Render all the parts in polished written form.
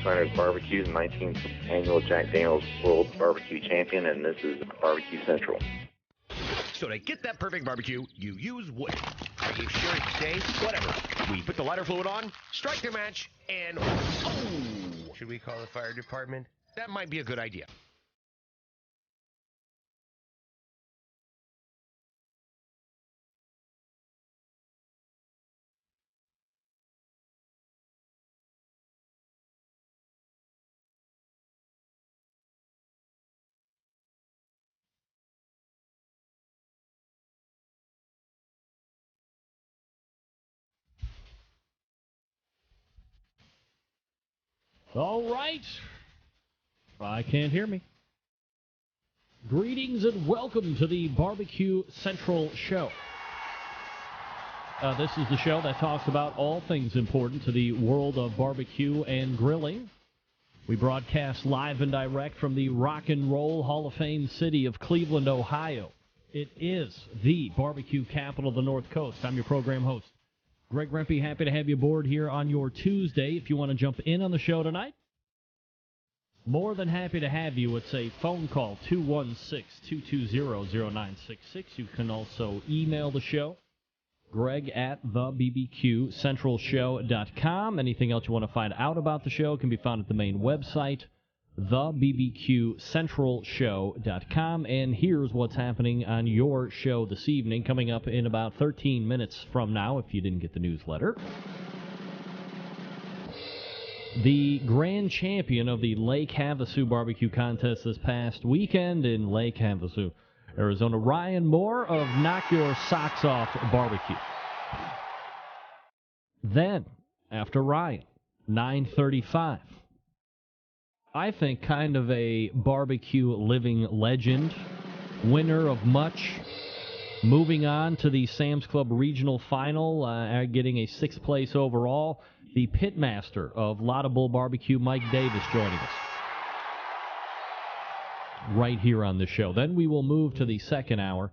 Swiner's Barbecue, the 19th annual Jack Daniel's World Barbecue Champion, and this is BBQ Central. So to get that perfect barbecue, you use wood. Are you sure it's safe? Whatever. We put the lighter fluid on, strike the match, and oh! Should we call the fire department? That might be a good idea. All right. I can't hear me. Greetings and welcome to the BBQ Central Show. This is the show that talks about all things important to the world of barbecue and grilling. We broadcast live and direct from the Rock and Roll Hall of Fame city of Cleveland, Ohio. It is the barbecue capital of the North Coast. I'm your program host, Greg Rempe. Happy to have you aboard here on your Tuesday. If you want to jump in on the show tonight, more than happy to have you. It's a phone call, 216-220-0966. You can also email the show, Greg at thebbqcentralshow.com. Anything else you want to find out about the show can be found at the main website, thebbqcentralshow.com. And here's what's happening on your show this evening, coming up in about 13 minutes from now, if you didn't get the newsletter. The grand champion of the Lake Havasu barbecue contest this past weekend in Lake Havasu, Arizona, Ryan Moore of Knock Your Socks Off Barbecue. Then, after Ryan, 9:35. I think kind of a barbecue living legend, winner of much, moving on to the Sam's Club Regional Final, getting a 6th place overall, the pitmaster of Laudable Barbecue, Mike Davis, joining us right here on the show. Then we will move to the second hour,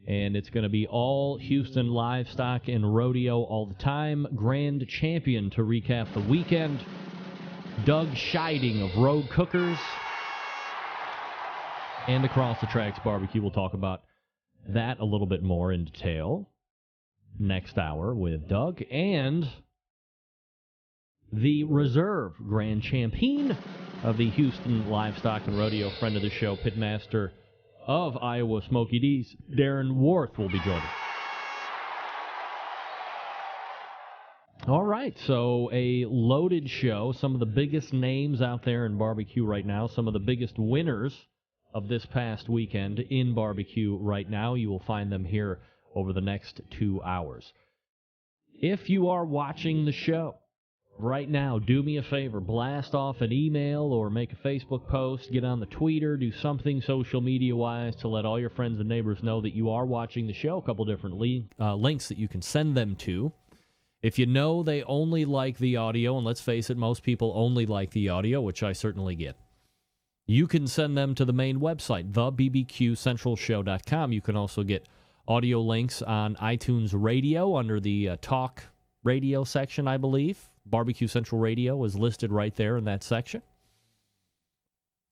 and it's going to be all Houston livestock and rodeo all the time. Grand champion to recap the weekend, Doug Scheiding of Rogue Cookers and Across the Tracks Barbecue. We'll talk about that a little bit more in detail next hour with Doug. And the reserve grand champion of the Houston Livestock and Rodeo, friend of the show, pitmaster of Iowa Smoky D's, Darren Worth, will be joining. All right, so a loaded show. Some of the biggest names out there in barbecue right now, some of the biggest winners of this past weekend in barbecue right now. You will find them here over the next 2 hours. If you are watching the show right now, do me a favor, blast off an email or make a Facebook post, get on the Twitter, do something social media-wise to let all your friends and neighbors know that you are watching the show. A couple different links that you can send them to. If you know they only like the audio, and let's face it, most people only like the audio, which I certainly get, you can send them to the main website, thebbqcentralshow.com. You can also get audio links on iTunes Radio under the Talk Radio section, I believe. Barbecue Central Radio is listed right there in that section.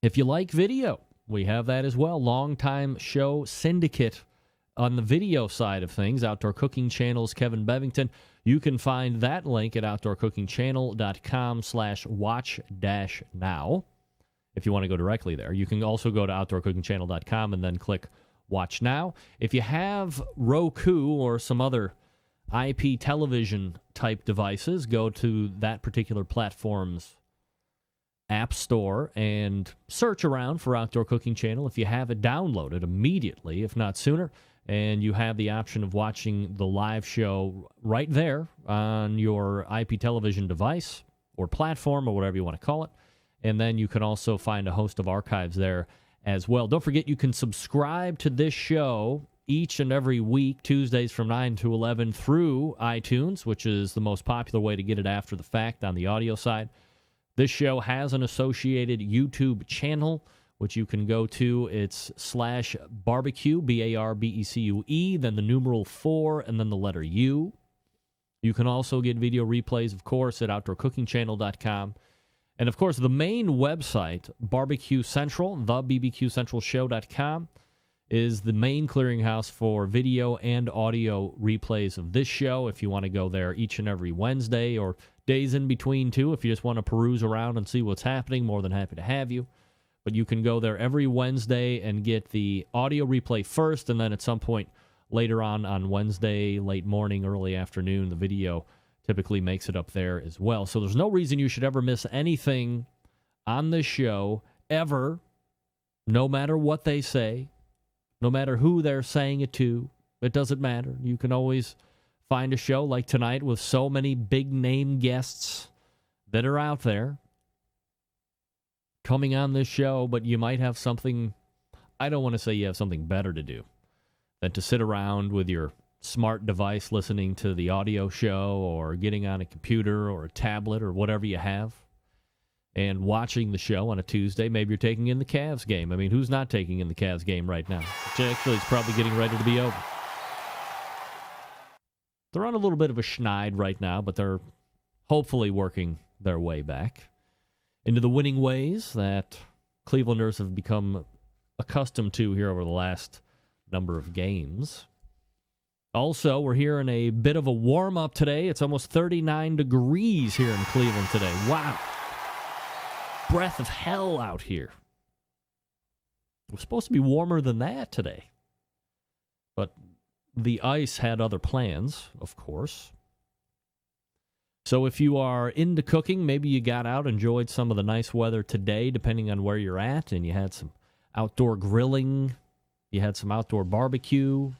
If you like video, we have that as well. Longtime show syndicate on the video side of things, Outdoor Cooking Channel's Kevin Bevington. You can find that link at outdoorcookingchannel.com/watch-now if you want to go directly there. You can also go to outdoorcookingchannel.com and then click Watch Now. If you have Roku or some other IP television type devices, go to that particular platform's app store and search around for Outdoor Cooking Channel. If you have it, download it immediately, if not sooner. And you have the option of watching the live show right there on your IP television device or platform or whatever you want to call it. And then you can also find a host of archives there as well. Don't forget, you can subscribe to this show each and every week, Tuesdays from 9 to 11 through iTunes, which is the most popular way to get it after the fact on the audio side. This show has an associated YouTube channel, which you can go to. It's /barbecue, BARBECUE, then the numeral 4, and then the letter U. You can also get video replays, of course, at outdoorcookingchannel.com. And, of course, the main website, BBQ Central, thebbqcentralshow.com, is the main clearinghouse for video and audio replays of this show. If you want to go there each and every Wednesday or days in between, too, if you just want to peruse around and see what's happening, more than happy to have you. But you can go there every Wednesday and get the audio replay first, and then at some point later on Wednesday, late morning, early afternoon, the video typically makes it up there as well. So there's no reason you should ever miss anything on this show, ever, no matter what they say, no matter who they're saying it to. It doesn't matter. You can always find a show like tonight with so many big-name guests that are out there coming on this show, but you might have something, I don't want to say you have something better to do than to sit around with your smart device listening to the audio show or getting on a computer or a tablet or whatever you have and watching the show on a Tuesday. Maybe you're taking in the Cavs game. I mean, who's not taking in the Cavs game right now? Actually, it's probably getting ready to be over. They're on a little bit of a schneid right now, but they're hopefully working their way back into the winning ways that Clevelanders have become accustomed to here over the last number of games. Also, we're here in a bit of a warm-up today. It's almost 39 degrees here in Cleveland today. Wow. Breath of hell out here. It was supposed to be warmer than that today. But the ice had other plans, of course. So if you are into cooking, maybe you got out, enjoyed some of the nice weather today, depending on where you're at, and you had some outdoor grilling, you had some outdoor barbecue,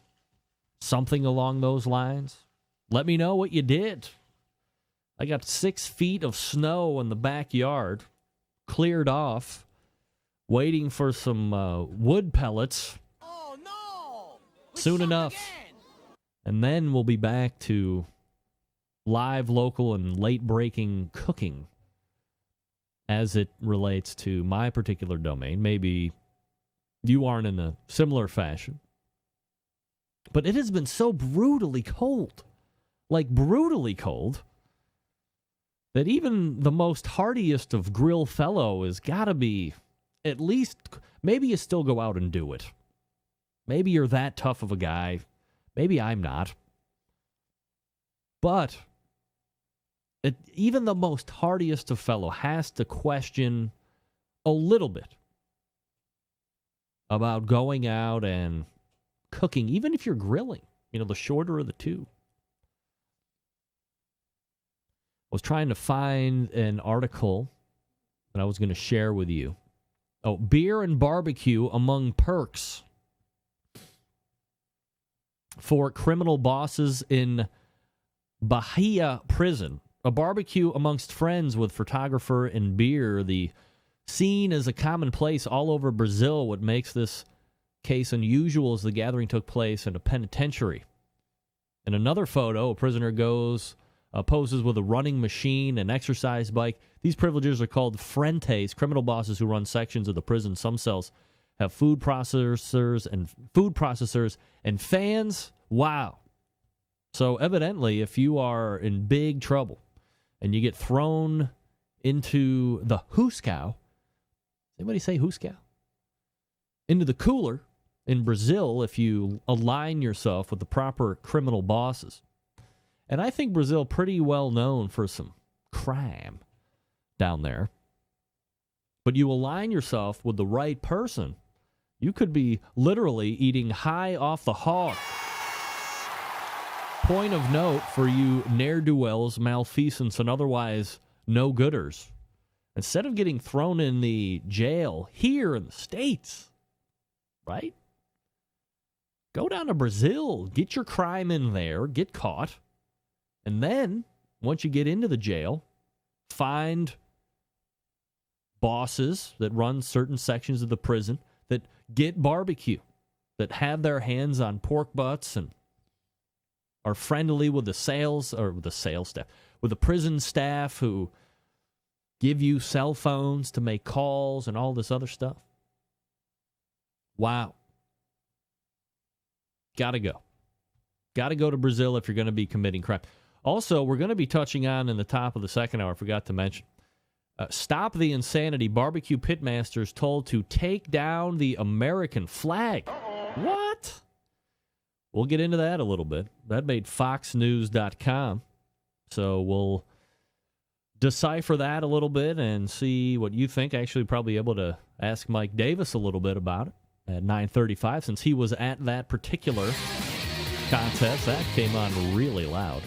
something along those lines. Let me know what you did. I got 6 feet of snow in the backyard, cleared off, waiting for some wood pellets. Oh, no! Soon enough. Again. And then we'll be back to live, local, and late-breaking cooking as it relates to my particular domain. Maybe you aren't in a similar fashion. But it has been so brutally cold, like brutally cold, that even the most hardiest of grill fellow has got to be at least, maybe you still go out and do it. Maybe you're that tough of a guy. Maybe I'm not. But even the most hardiest of fellow has to question a little bit about going out and cooking, even if you're grilling. You know, the shorter of the two. I was trying to find an article that I was going to share with you. Oh, beer and barbecue among perks for criminal bosses in Bahia prison. A barbecue amongst friends with photographer and beer. The scene is a commonplace all over Brazil. What makes this case unusual is the gathering took place in a penitentiary. In another photo, a prisoner poses with a running machine, an exercise bike. These privileges are called frentes, criminal bosses who run sections of the prison. Some cells have food processors and fans. Wow. So evidently, if you are in big trouble and you get thrown into the huscow, anybody say huscow? Into the cooler in Brazil, if you align yourself with the proper criminal bosses. And I think Brazil pretty well known for some crime down there. But you align yourself with the right person, you could be literally eating high off the hog. Point of note for you ne'er-do-wells, malfeasance, and otherwise no-gooders. Instead of getting thrown in the jail here in the States, right? Go down to Brazil, get your crime in there, get caught, and then, once you get into the jail, find bosses that run certain sections of the prison that get barbecue, that have their hands on pork butts and are friendly with the sales staff, with the prison staff who give you cell phones to make calls and all this other stuff. Wow. Gotta go. Gotta go to Brazil if you're going to be committing crime. Also, we're going to be touching on in the top of the second hour, I forgot to mention, Stop the insanity. Barbecue pitmasters told to take down the American flag. What? We'll get into that a little bit. That made FoxNews.com. So we'll decipher that a little bit and see what you think. Actually, probably able to ask Mike Davis a little bit about it at 9:35 since he was at that particular contest. That came on really loud.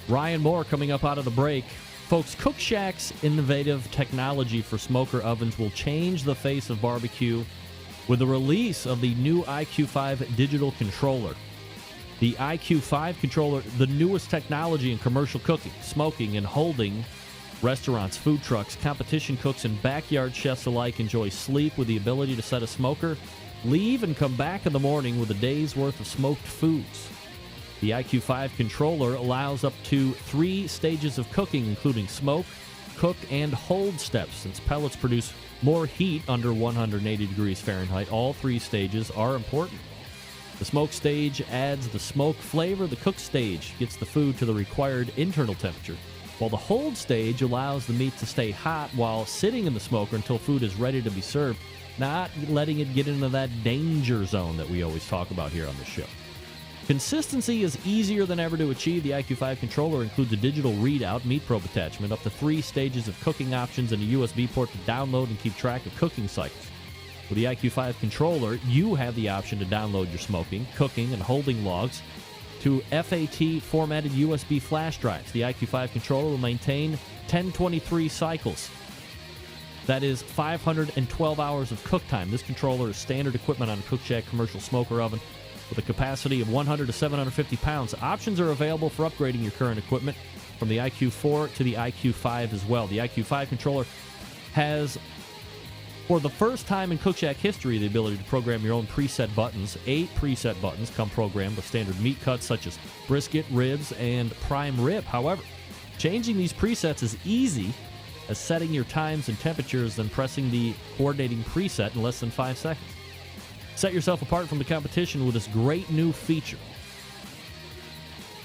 Ryan Moore coming up out of the break. Folks, Cook Shack's innovative technology for smoker ovens will change the face of barbecue with the release of the new IQ5 digital controller. The IQ5 controller, the newest technology in commercial cooking, smoking, and holding. Restaurants, food trucks, competition cooks, and backyard chefs alike enjoy sleep with the ability to set a smoker, leave, and come back in the morning with a day's worth of smoked foods. The IQ5 controller allows up to 3 stages of cooking, including smoke, cook, and hold steps. Since pellets produce more heat under 180 degrees Fahrenheit, all 3 stages are important. The smoke stage adds the smoke flavor. The cook stage gets the food to the required internal temperature, while the hold stage allows the meat to stay hot while sitting in the smoker until food is ready to be served, not letting it get into that danger zone that we always talk about here on the show. Consistency is easier than ever to achieve. The IQ5 controller includes a digital readout, meat probe attachment, up to 3 stages of cooking options, and a USB port to download and keep track of cooking cycles. With the IQ5 controller, you have the option to download your smoking, cooking, and holding logs to FAT-formatted USB flash drives. The IQ5 controller will maintain 1023 cycles. That is 512 hours of cook time. This controller is standard equipment on a Cook Shack commercial smoker oven with a capacity of 100 to 750 pounds. Options are available for upgrading your current equipment from the IQ4 to the IQ5 as well. The IQ5 controller has, for the first time in Cook Shack history, the ability to program your own preset buttons. 8 preset buttons come programmed with standard meat cuts such as brisket, ribs, and prime rib. However, changing these presets is easy as setting your times and temperatures, then pressing the coordinating preset in less than 5 seconds. Set yourself apart from the competition with this great new feature.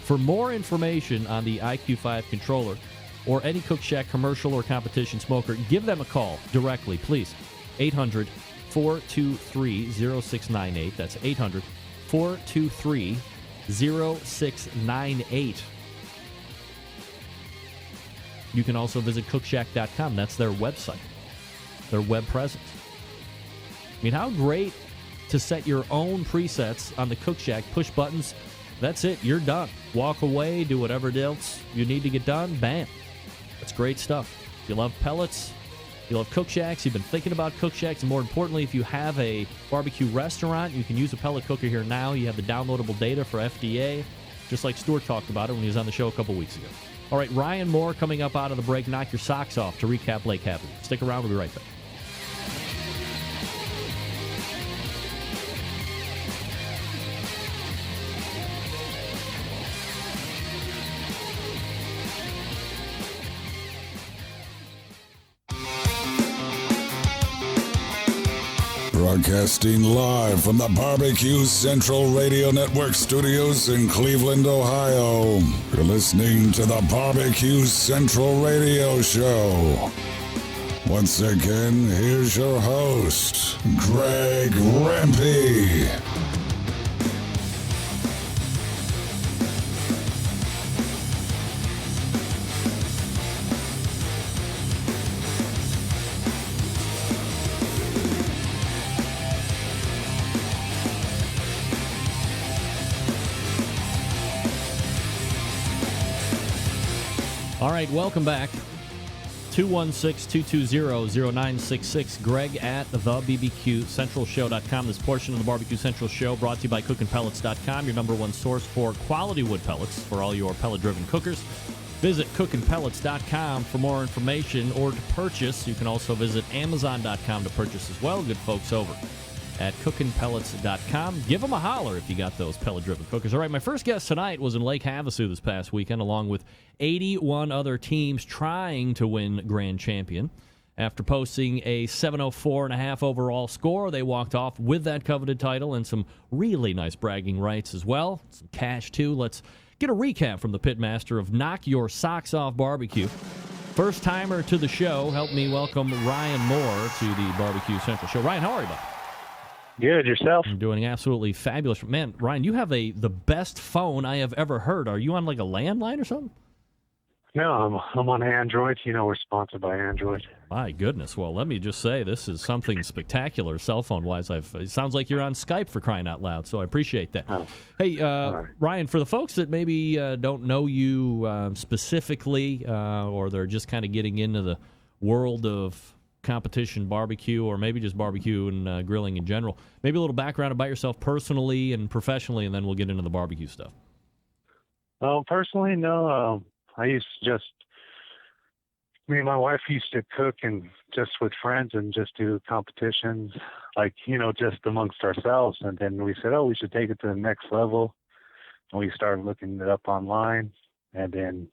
For more information on the IQ5 controller or any Cook Shack commercial or competition smoker, give them a call directly, please. 800-423-0698. That's 800-423-0698. You can also visit cookshack.com. That's their website, their web presence. I mean, how great to set your own presets on the Cook Shack. Push buttons. That's it. You're done. Walk away. Do whatever else you need to get done. Bam. That's great stuff. If you love pellets, you love Cook Shacks, you've been thinking about Cook Shacks, and more importantly, if you have a barbecue restaurant, you can use a pellet cooker here now. You have the downloadable data for FDA, just like Stuart talked about it when he was on the show a couple weeks ago. All right, Ryan Moore coming up out of the break. Knock your socks off to recap Lake Havasu. Stick around. We'll be right back. Broadcasting live from the BBQ Central Radio Network studios in Cleveland, Ohio. You're listening to the BBQ Central Radio Show. Once again, here's your host, Greg Rempe. All right, welcome back. 216-220-0966. Greg at thebbqcentralshow.com. This portion of the BBQ Central Show brought to you by cookinpellets.com, your number one source for quality wood pellets for all your pellet-driven cookers. Visit cookinpellets.com for more information or to purchase. You can also visit amazon.com to purchase as well. Good folks over at cookinpellets.com. Give them a holler if you got those pellet-driven cookers. All right, my first guest tonight was in Lake Havasu this past weekend, along with 81 other teams trying to win Grand Champion. After posting a 704.5 overall score, they walked off with that coveted title and some really nice bragging rights as well. Some cash, too. Let's get a recap from the pitmaster of Knock Your Socks Off Barbecue. First timer to the show, help me welcome Ryan Moore to the BBQ Central Show. Ryan, how are you, bud? Good, yourself? I'm doing absolutely fabulous. Man, Ryan, you have the best phone I have ever heard. Are you on like a landline or something? No, I'm on Android. You know, we're sponsored by Android. My goodness. Well, let me just say, this is something spectacular, cell phone-wise. It sounds like you're on Skype for crying out loud, so I appreciate that. Oh. Hey, Right. Ryan, for the folks that maybe don't know you specifically, or they're just kind of getting into the world of competition barbecue, or maybe just barbecue and grilling in general, maybe a little background about yourself personally and professionally, and then we'll get into the barbecue stuff. Personally, no. I used to me and my wife used to cook and just with friends and just do competitions, like, you know, just amongst ourselves. And then we said, we should take it to the next level. And we started looking it up online. And then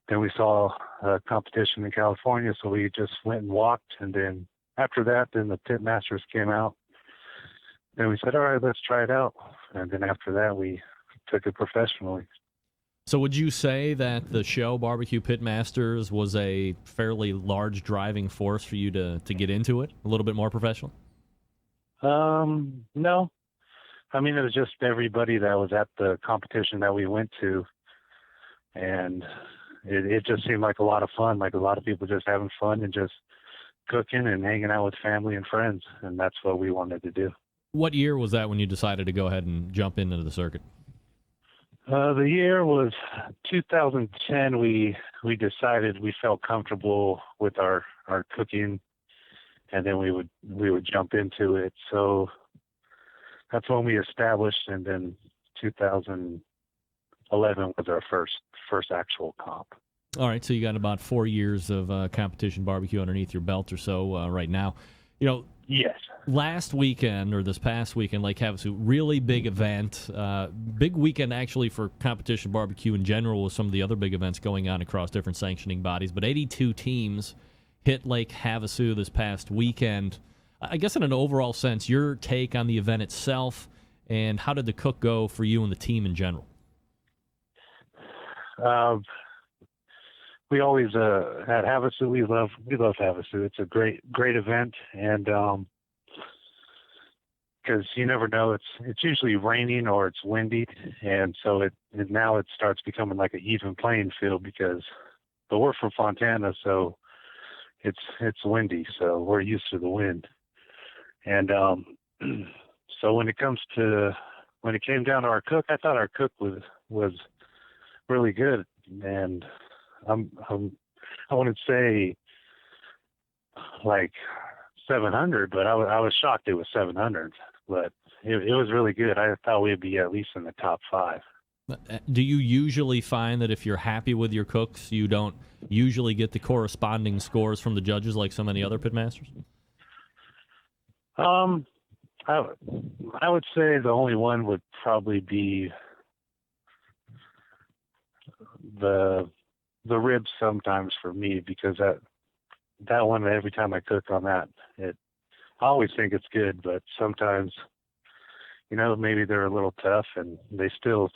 we saw a competition in California. So we just went and walked. And then after that, then the Pit Masters came out. Then we said, all right, let's try it out. And then after that, we took it professionally. So would you say that the show BBQ Pitmasters was a fairly large driving force for you to get into it, a little bit more professional? No. I mean, it was just everybody that was at the competition that we went to, and it just seemed like a lot of fun, like a lot of people just having fun and just cooking and hanging out with family and friends, and that's what we wanted to do. What year was that when you decided to go ahead and jump into the circuit? The year was 2010. We decided we felt comfortable with our cooking, and then we would jump into it. So that's when we established, and then 2011 was our first actual comp. All right, so you got about 4 years of competition barbecue underneath your belt or so right now. You know, yes. Last weekend, or this past weekend, Lake Havasu, really big event. Big weekend, actually, for competition barbecue in general, with some of the other big events going on across different sanctioning bodies. But 82 teams hit Lake Havasu this past weekend. I guess in an overall sense, your take on the event itself, and how did the cook go for you and the team in general? We always at Havasu, we love Havasu. It's a great event, and because you never know, it's usually raining or it's windy, and so now it starts becoming like an even playing field but we're from Fontana, so it's windy, so we're used to the wind, and so when it came down to our cook, I thought our cook was really good, and I wouldn't say like 700, but I was shocked it was 700. But it was really good. I thought we'd be at least in the top 5. Do you usually find that if you're happy with your cooks, you don't usually get the corresponding scores from the judges like so many other pitmasters? I would say the only one would probably be the ribs sometimes for me, because that one, every time I cook on that, I always think it's good, but sometimes, you know, maybe they're a little tough and they still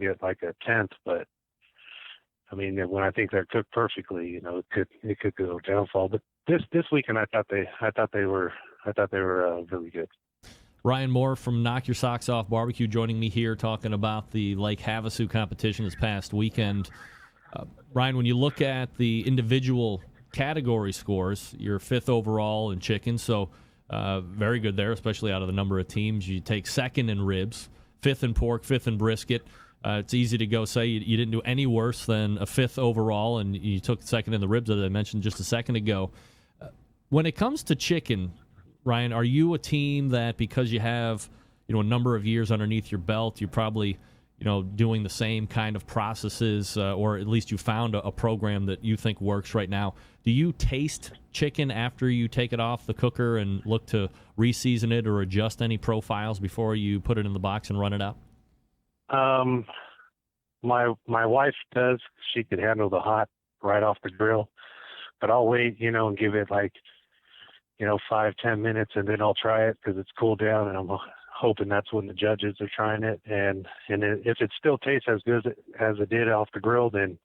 get like a 10th, but I mean, when I think they're cooked perfectly, you know, it could go downfall. But this weekend, I thought they were really good. Ryan Moore from Knock Your Socks Off Barbecue joining me here, talking about the Lake Havasu competition this past weekend. Ryan, when you look at the individual category scores, you're 5th overall in chicken, so very good there, especially out of the number of teams. You take 2nd in ribs, 5th in pork, 5th in brisket. It's easy to go say you didn't do any worse than a 5th overall, and you took 2nd in the ribs, as I mentioned just a second ago. When it comes to chicken, Ryan, are you a team that, because you have, you know, a number of years underneath your belt, you're probably, you know, doing the same kind of processes, or at least you found a program that you think works right now? Do you taste chicken after you take it off the cooker and look to re-season it or adjust any profiles before you put it in the box and run it out? My wife does. She could handle the hot right off the grill, but I'll wait, you know, and give it like, you know, 5-10 minutes, and then I'll try it because it's cooled down, and hoping that's when the judges are trying it. And if it still tastes as good as it did off the grill, then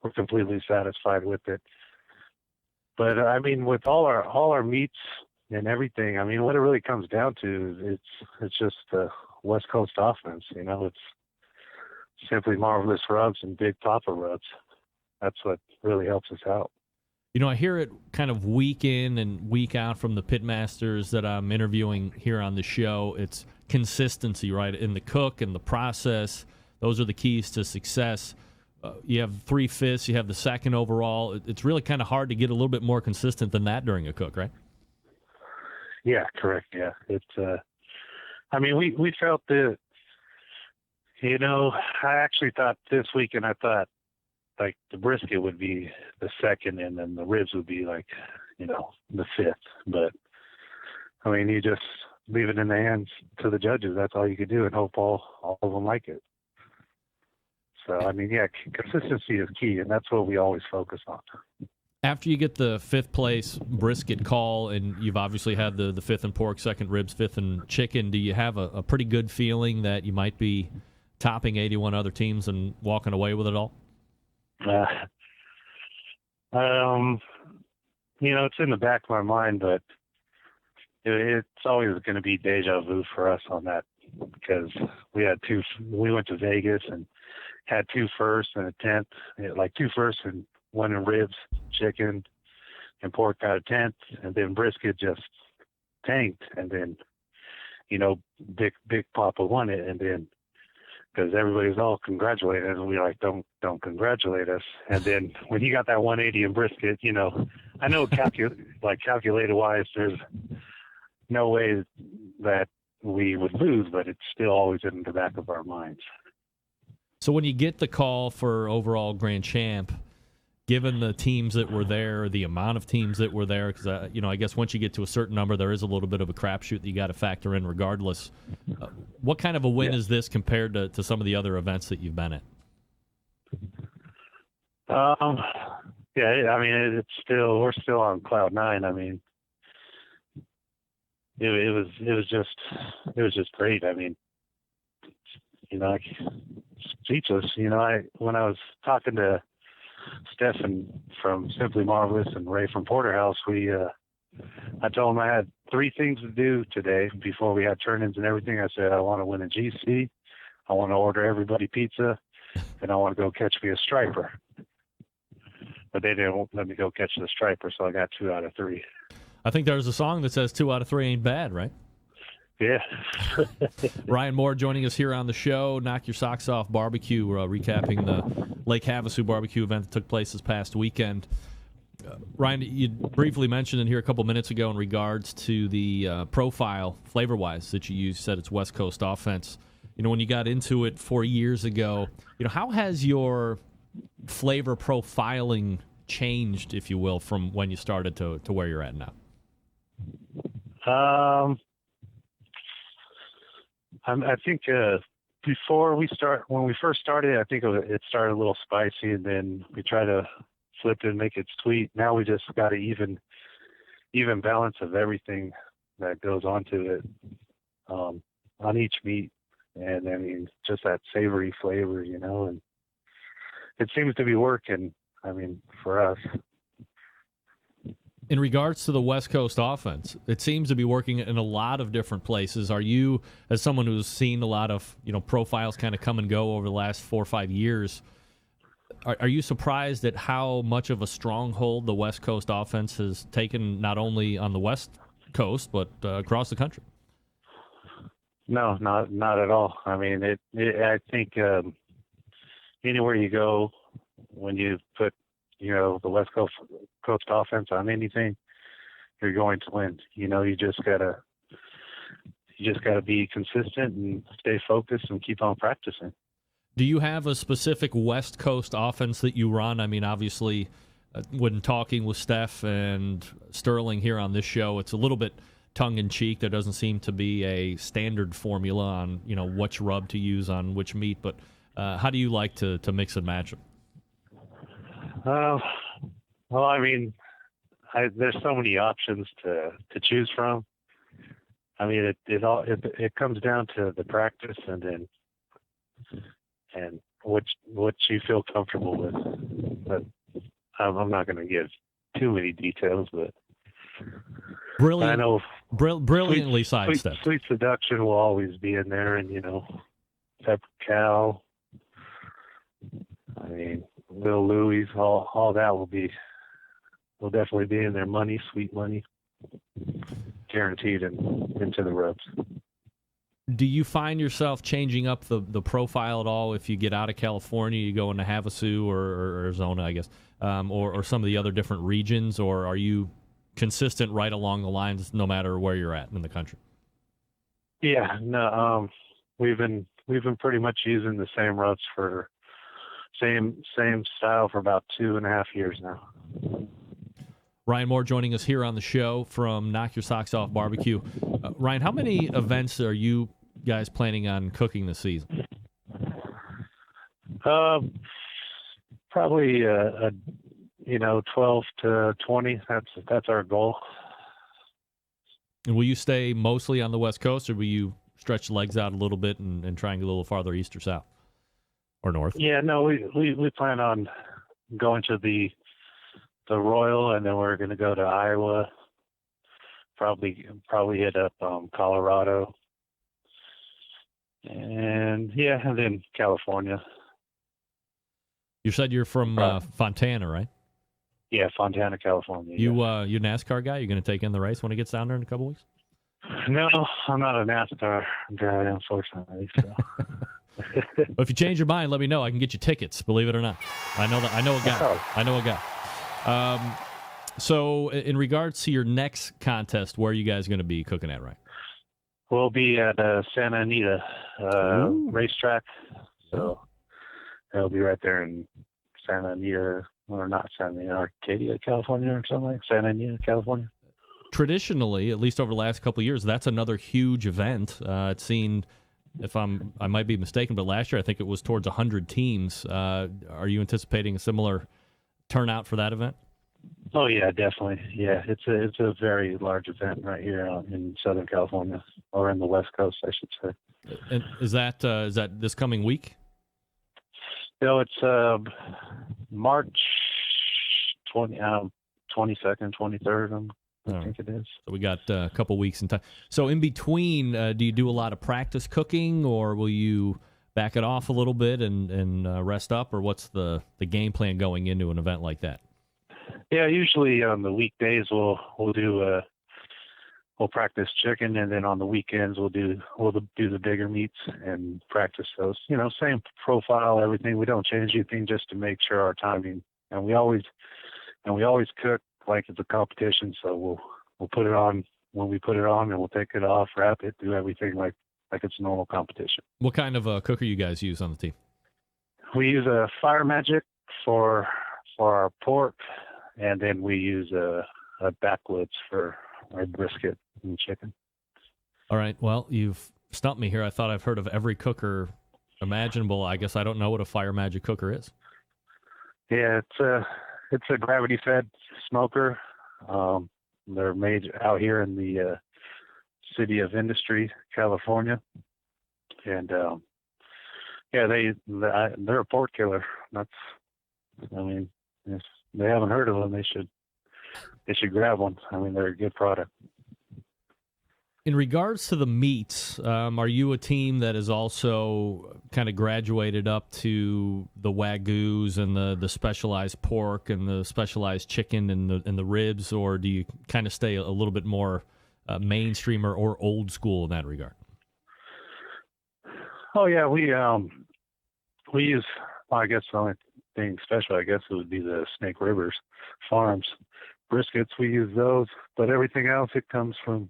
we're completely satisfied with it. But I mean, with all our meats and everything, I mean, what it really comes down to is it's just the West Coast offense. You know, it's simply marvelous rubs and big Papa rubs. That's what really helps us out. You know, I hear it kind of week in and week out from the pitmasters that I'm interviewing here on the show. It's consistency, right, in the cook and the process. Those are the keys to success. You have 3 fifths, you have the second overall. It's really kind of hard to get a little bit more consistent than that during a cook, right? Yeah, correct. Yeah, it's. I mean, we felt that. You know, I actually thought this weekend. I thought like the brisket would be the second, and then the ribs would be like, you know, the 5th. But I mean, you just leave it in the hands to the judges. That's all you can do, and hope all of them like it. So I mean, yeah, consistency is key, and that's what we always focus on. After you get the 5th place brisket call, and you've obviously had the 5th in pork, 2nd ribs, 5th in chicken, do you have a pretty good feeling that you might be topping 81 other teams and walking away with it all? You know, it's in the back of my mind, but it's always going to be deja vu for us on that, because we went to Vegas and had 2 firsts and a 10th, like 2 firsts and 1 in ribs, chicken, and pork got a 10th, and then brisket just tanked, and then, you know, Big Papa won it, and then because everybody's all congratulating us, and we're like, don't congratulate us. And then when he got that 180 in brisket, you know, I know calculated wise, there's no way that we would lose, but it's still always in the back of our minds. So when you get the call for overall grand champ, given the teams that were there, the amount of teams that were there, because, you know, I guess once you get to a certain number, there is a little bit of a crapshoot that you got to factor in regardless. What kind of a win is this compared to some of the other events that you've been at? Yeah, I mean, we're still on cloud 9. I mean, it was just great. I mean, you know, speechless. You know, when I was talking to Stefan from Simply Marvelous and Ray from Porterhouse, I told him I had 3 things to do today before we had turn-ins and everything. I said, I want to win a GC, I want to order everybody pizza, and I want to go catch me a striper. But they didn't let me go catch the striper, so I got 2 out of 3. I think there's a song that says 2 out of 3 ain't bad, right? Yeah. Ryan Moore joining us here on the show. Knock Your Socks Off Barbecue, recapping the Lake Havasu barbecue event that took place this past weekend. Ryan, you briefly mentioned in here a couple minutes ago in regards to the profile, flavor-wise, that you use. You said it's West Coast offense. You know, when you got into it 4 years ago, you know, how has your flavor profiling changed, if you will, from when you started to where you're at now? I think when we first started, I think it started a little spicy, and then we try to flip it and make it sweet. Now we just got an even balance of everything that goes onto it on each meat, and I mean, just that savory flavor, you know, and it seems to be working. I mean, for us. In regards to the West Coast offense, it seems to be working in a lot of different places. Are you, as someone who's seen a lot of, you know, profiles kind of come and go over the last 4 or 5 years, are you surprised at how much of a stronghold the West Coast offense has taken, not only on the West Coast but across the country? No, not at all. I mean, I think anywhere you go, when you put, you know, the West Coast offense on anything, you're going to win. You know, you just gotta be consistent and stay focused and keep on practicing. Do you have a specific West Coast offense that you run? I mean, obviously, when talking with Steph and Sterling here on this show, it's a little bit tongue-in-cheek. There doesn't seem to be a standard formula on, you know, which rub to use on which meat. But how do you like to mix and match them? Well, I mean, there's so many options to choose from. I mean, it comes down to the practice and what you feel comfortable with. But I'm not going to give too many details, but Brilliant. I know Brilliantly sidestepped. Sweet Seduction will always be in there, and Pepper Cow. I mean, Lil Louis, all that will definitely be in there. Money, Sweet Money, guaranteed into the rubs. Do you find yourself changing up the profile at all if you get out of California, you go into Havasu or Arizona, I guess, or some of the other different regions, or are you consistent right along the lines no matter where you're at in the country? Yeah, no, we've been pretty much using the same routes for same style for about 2.5 years now. Ryan Moore joining us here on the show from Knock Your Socks Off Barbecue. Ryan, how many events are you guys planning on cooking this season? Probably 12 to 20. That's our goal. And will you stay mostly on the West Coast, or will you stretch the legs out a little bit and try and get a little farther east or south or north? Yeah, no, we plan on going to the Royal, and then we're going to go to Iowa. Probably hit up Colorado, and then California. You said you're from Fontana, right? Yeah, Fontana, California. You you NASCAR guy? You're going to take in the race when it gets down there in a couple weeks? No, I'm not a NASCAR guy, unfortunately. So. Well, if you change your mind, let me know. I can get you tickets. Believe it or not, I know a guy. I know a guy. So, in regards to your next contest, where are you guys going to be cooking at, right? We'll be at Santa Anita racetrack. So it'll be right there in Santa Anita, or not Santa Anita, Arcadia, California, or something like Santa Anita, California. Traditionally, at least over the last couple of years, that's another huge event. It's seen, I might be mistaken, but last year I think it was towards 100 teams. Are you anticipating a similar turnout for that event? Oh yeah, definitely. Yeah, it's a very large event right here in Southern California, or in the West Coast, I should say. And is that this coming week? No, it's March 22nd, 23rd. I think it is. So we got a couple weeks in time. So in between, do you do a lot of practice cooking, or will you back it off a little bit and rest up, or what's the game plan going into an event like that? Yeah, usually on the weekdays we'll practice chicken, and then on the weekends we'll do the bigger meats and practice those. Same profile, everything. We don't change anything just to make sure our timing. And we always cook like it's a competition. So we'll put it on when we put it on, and we'll take it off, wrap it, do everything like it's a normal competition. What kind of cooker you guys use on the team? We use a Fire Magic for our pork, and then we use a backwoods for our brisket and chicken. All right. Well, you've stumped me here. I thought I've heard of every cooker imaginable. I guess I don't know what a Fire Magic cooker is. Yeah, it's a gravity-fed smoker. They're made out here in the city of Industry, California, and they're a pork killer. If they haven't heard of them, they should grab one. They're a good product. In regards to the meats, are you a team that is also kind of graduated up to the Wagyus and the specialized pork and the specialized chicken and the ribs, or do you kind of stay a little bit more mainstream or old school in that regard? Oh yeah, we use. I guess the only thing special, I guess, it would be the Snake Rivers Farms briskets. We use those, but everything else it comes from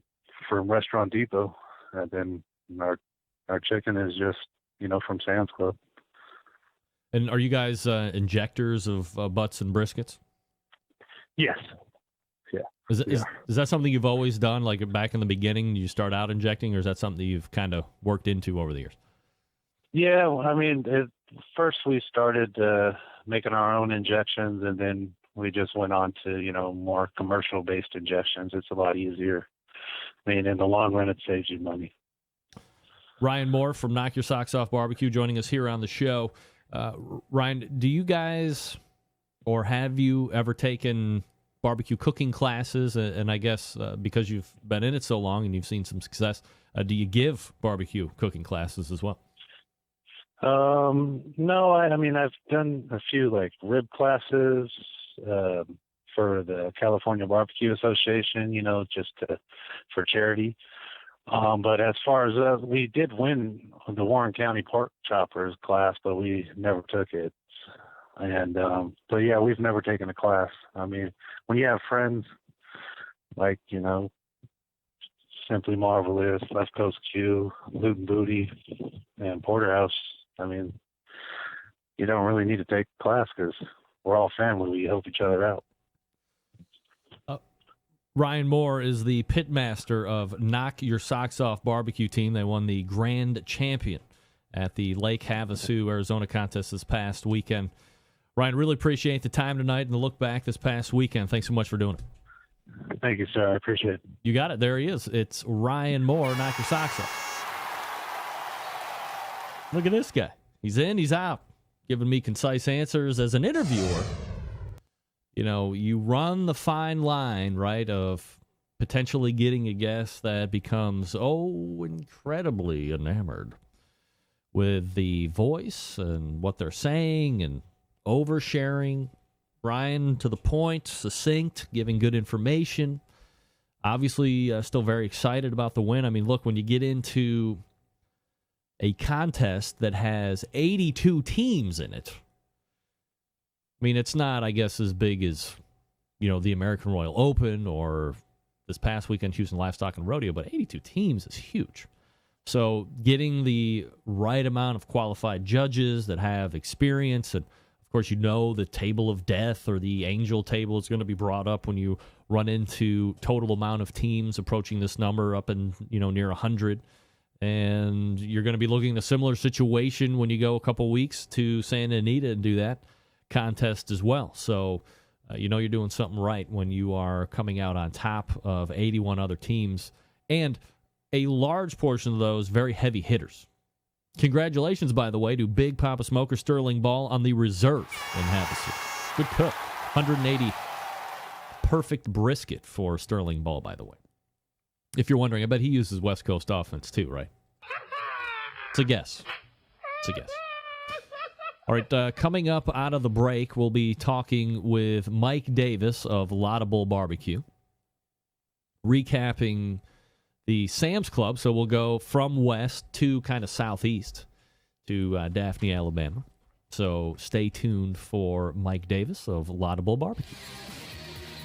Restaurant Depot, and then our chicken is just from Sam's Club. And are you guys injectors of butts and briskets? Yes. Yeah. Is that something you've always done? Like back in the beginning, you start out injecting, or is that something that you've kind of worked into over the years? Yeah, first we started making our own injections, and then we just went on to more commercial-based injections. It's a lot easier I mean, in the long run, it saves you money. Ryan Moore from Knock Your Socks Off Barbecue joining us here on the show. Ryan, do you guys, or have you ever taken barbecue cooking classes? And I guess because you've been in it so long and you've seen some success, do you give barbecue cooking classes as well? No, I mean, I've done a few like rib classes for the California Barbecue Association, just for charity. But as far as we did win the Warren County Pork Choppers class, but we never took it. And but yeah, we've never taken a class. I mean, when you have friends like Simply Marvelous, Left Coast Q, Loot and Booty, and Porterhouse, I mean, you don't really need to take a class because we're all family. We help each other out. Ryan Moore is the pitmaster of Knock Your Socks Off Barbecue team. They won the grand champion at the Lake Havasu, Arizona contest this past weekend. Ryan, really appreciate the time tonight and the look back this past weekend. Thanks so much for doing it. Thank you, sir. I appreciate it. You got it. There he is. It's Ryan Moore, Knock Your Socks Off. Look at this guy. He's in, he's out, giving me concise answers as an interviewer. You run the fine line, right, of potentially getting a guest that becomes, incredibly enamored with the voice and what they're saying and oversharing. Ryan, to the point, succinct, giving good information. Obviously, still very excited about the win. I mean, look, when you get into a contest that has 82 teams in it, I mean, it's not, I guess, as big as, the American Royal Open or this past weekend Houston Livestock and Rodeo, but 82 teams is huge. So getting the right amount of qualified judges that have experience, and, of course, the table of death or the angel table is going to be brought up when you run into total amount of teams approaching this number up in, near 100. And you're going to be looking at a similar situation when you go a couple weeks to Santa Anita and do that contest as well. So, you're doing something right when you are coming out on top of 81 other teams, and a large portion of those very heavy hitters. Congratulations, by the way, to Big Papa Smoker Sterling Ball on the reserve in Havasu. Good cook. 180 perfect brisket for Sterling Ball, by the way. If you're wondering, I bet he uses West Coast offense too, right? It's a guess. All right, coming up out of the break, we'll be talking with Mike Davis of Laudable Barbecue, recapping the Sam's Club. So we'll go from west to kind of southeast to Daphne, Alabama. So stay tuned for Mike Davis of Laudable Barbecue.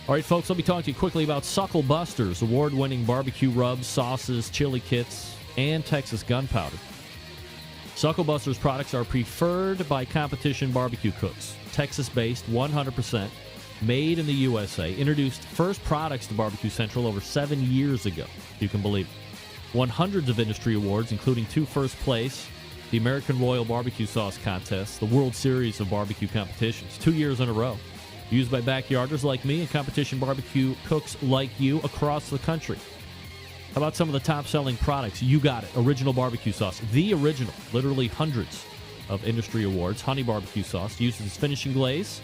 All right, folks, I'll be talking to you quickly about Suckle Busters, award-winning barbecue rubs, sauces, chili kits, and Texas gunpowder. Suckle Busters products are preferred by competition barbecue cooks. Texas-based, 100%, made in the USA. Introduced first products to BBQ Central over 7 years ago, if you can believe it. Won hundreds of industry awards, including 2 first place, the American Royal Barbecue Sauce Contest, the World Series of Barbecue Competitions, 2 years in a row. Used by backyarders like me and competition barbecue cooks like you across the country. How about some of the top-selling products? You got it. Original barbecue sauce. The original. Literally hundreds of industry awards. Honey barbecue sauce. Used as finishing glaze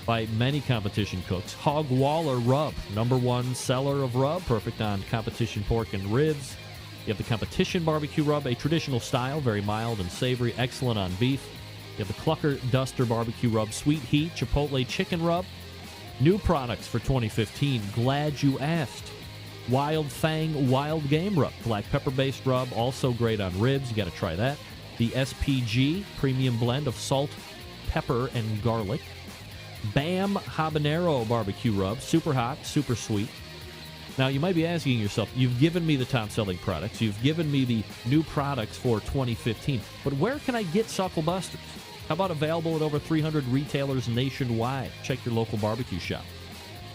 by many competition cooks. Hog Waller rub. #1 seller of rub. Perfect on competition pork and ribs. You have the competition barbecue rub. A traditional style. Very mild and savory. Excellent on beef. You have the Clucker Duster barbecue rub. Sweet heat. Chipotle chicken rub. New products for 2015. Glad you asked. Wild Fang Wild Game Rub. Black pepper-based rub, also great on ribs. You got to try that. The SPG Premium Blend of salt, pepper, and garlic. Bam Habanero Barbecue Rub. Super hot, super sweet. Now, you might be asking yourself, you've given me the top-selling products. You've given me the new products for 2015. But where can I get Suckle Busters? How about available at over 300 retailers nationwide? Check your local barbecue shop.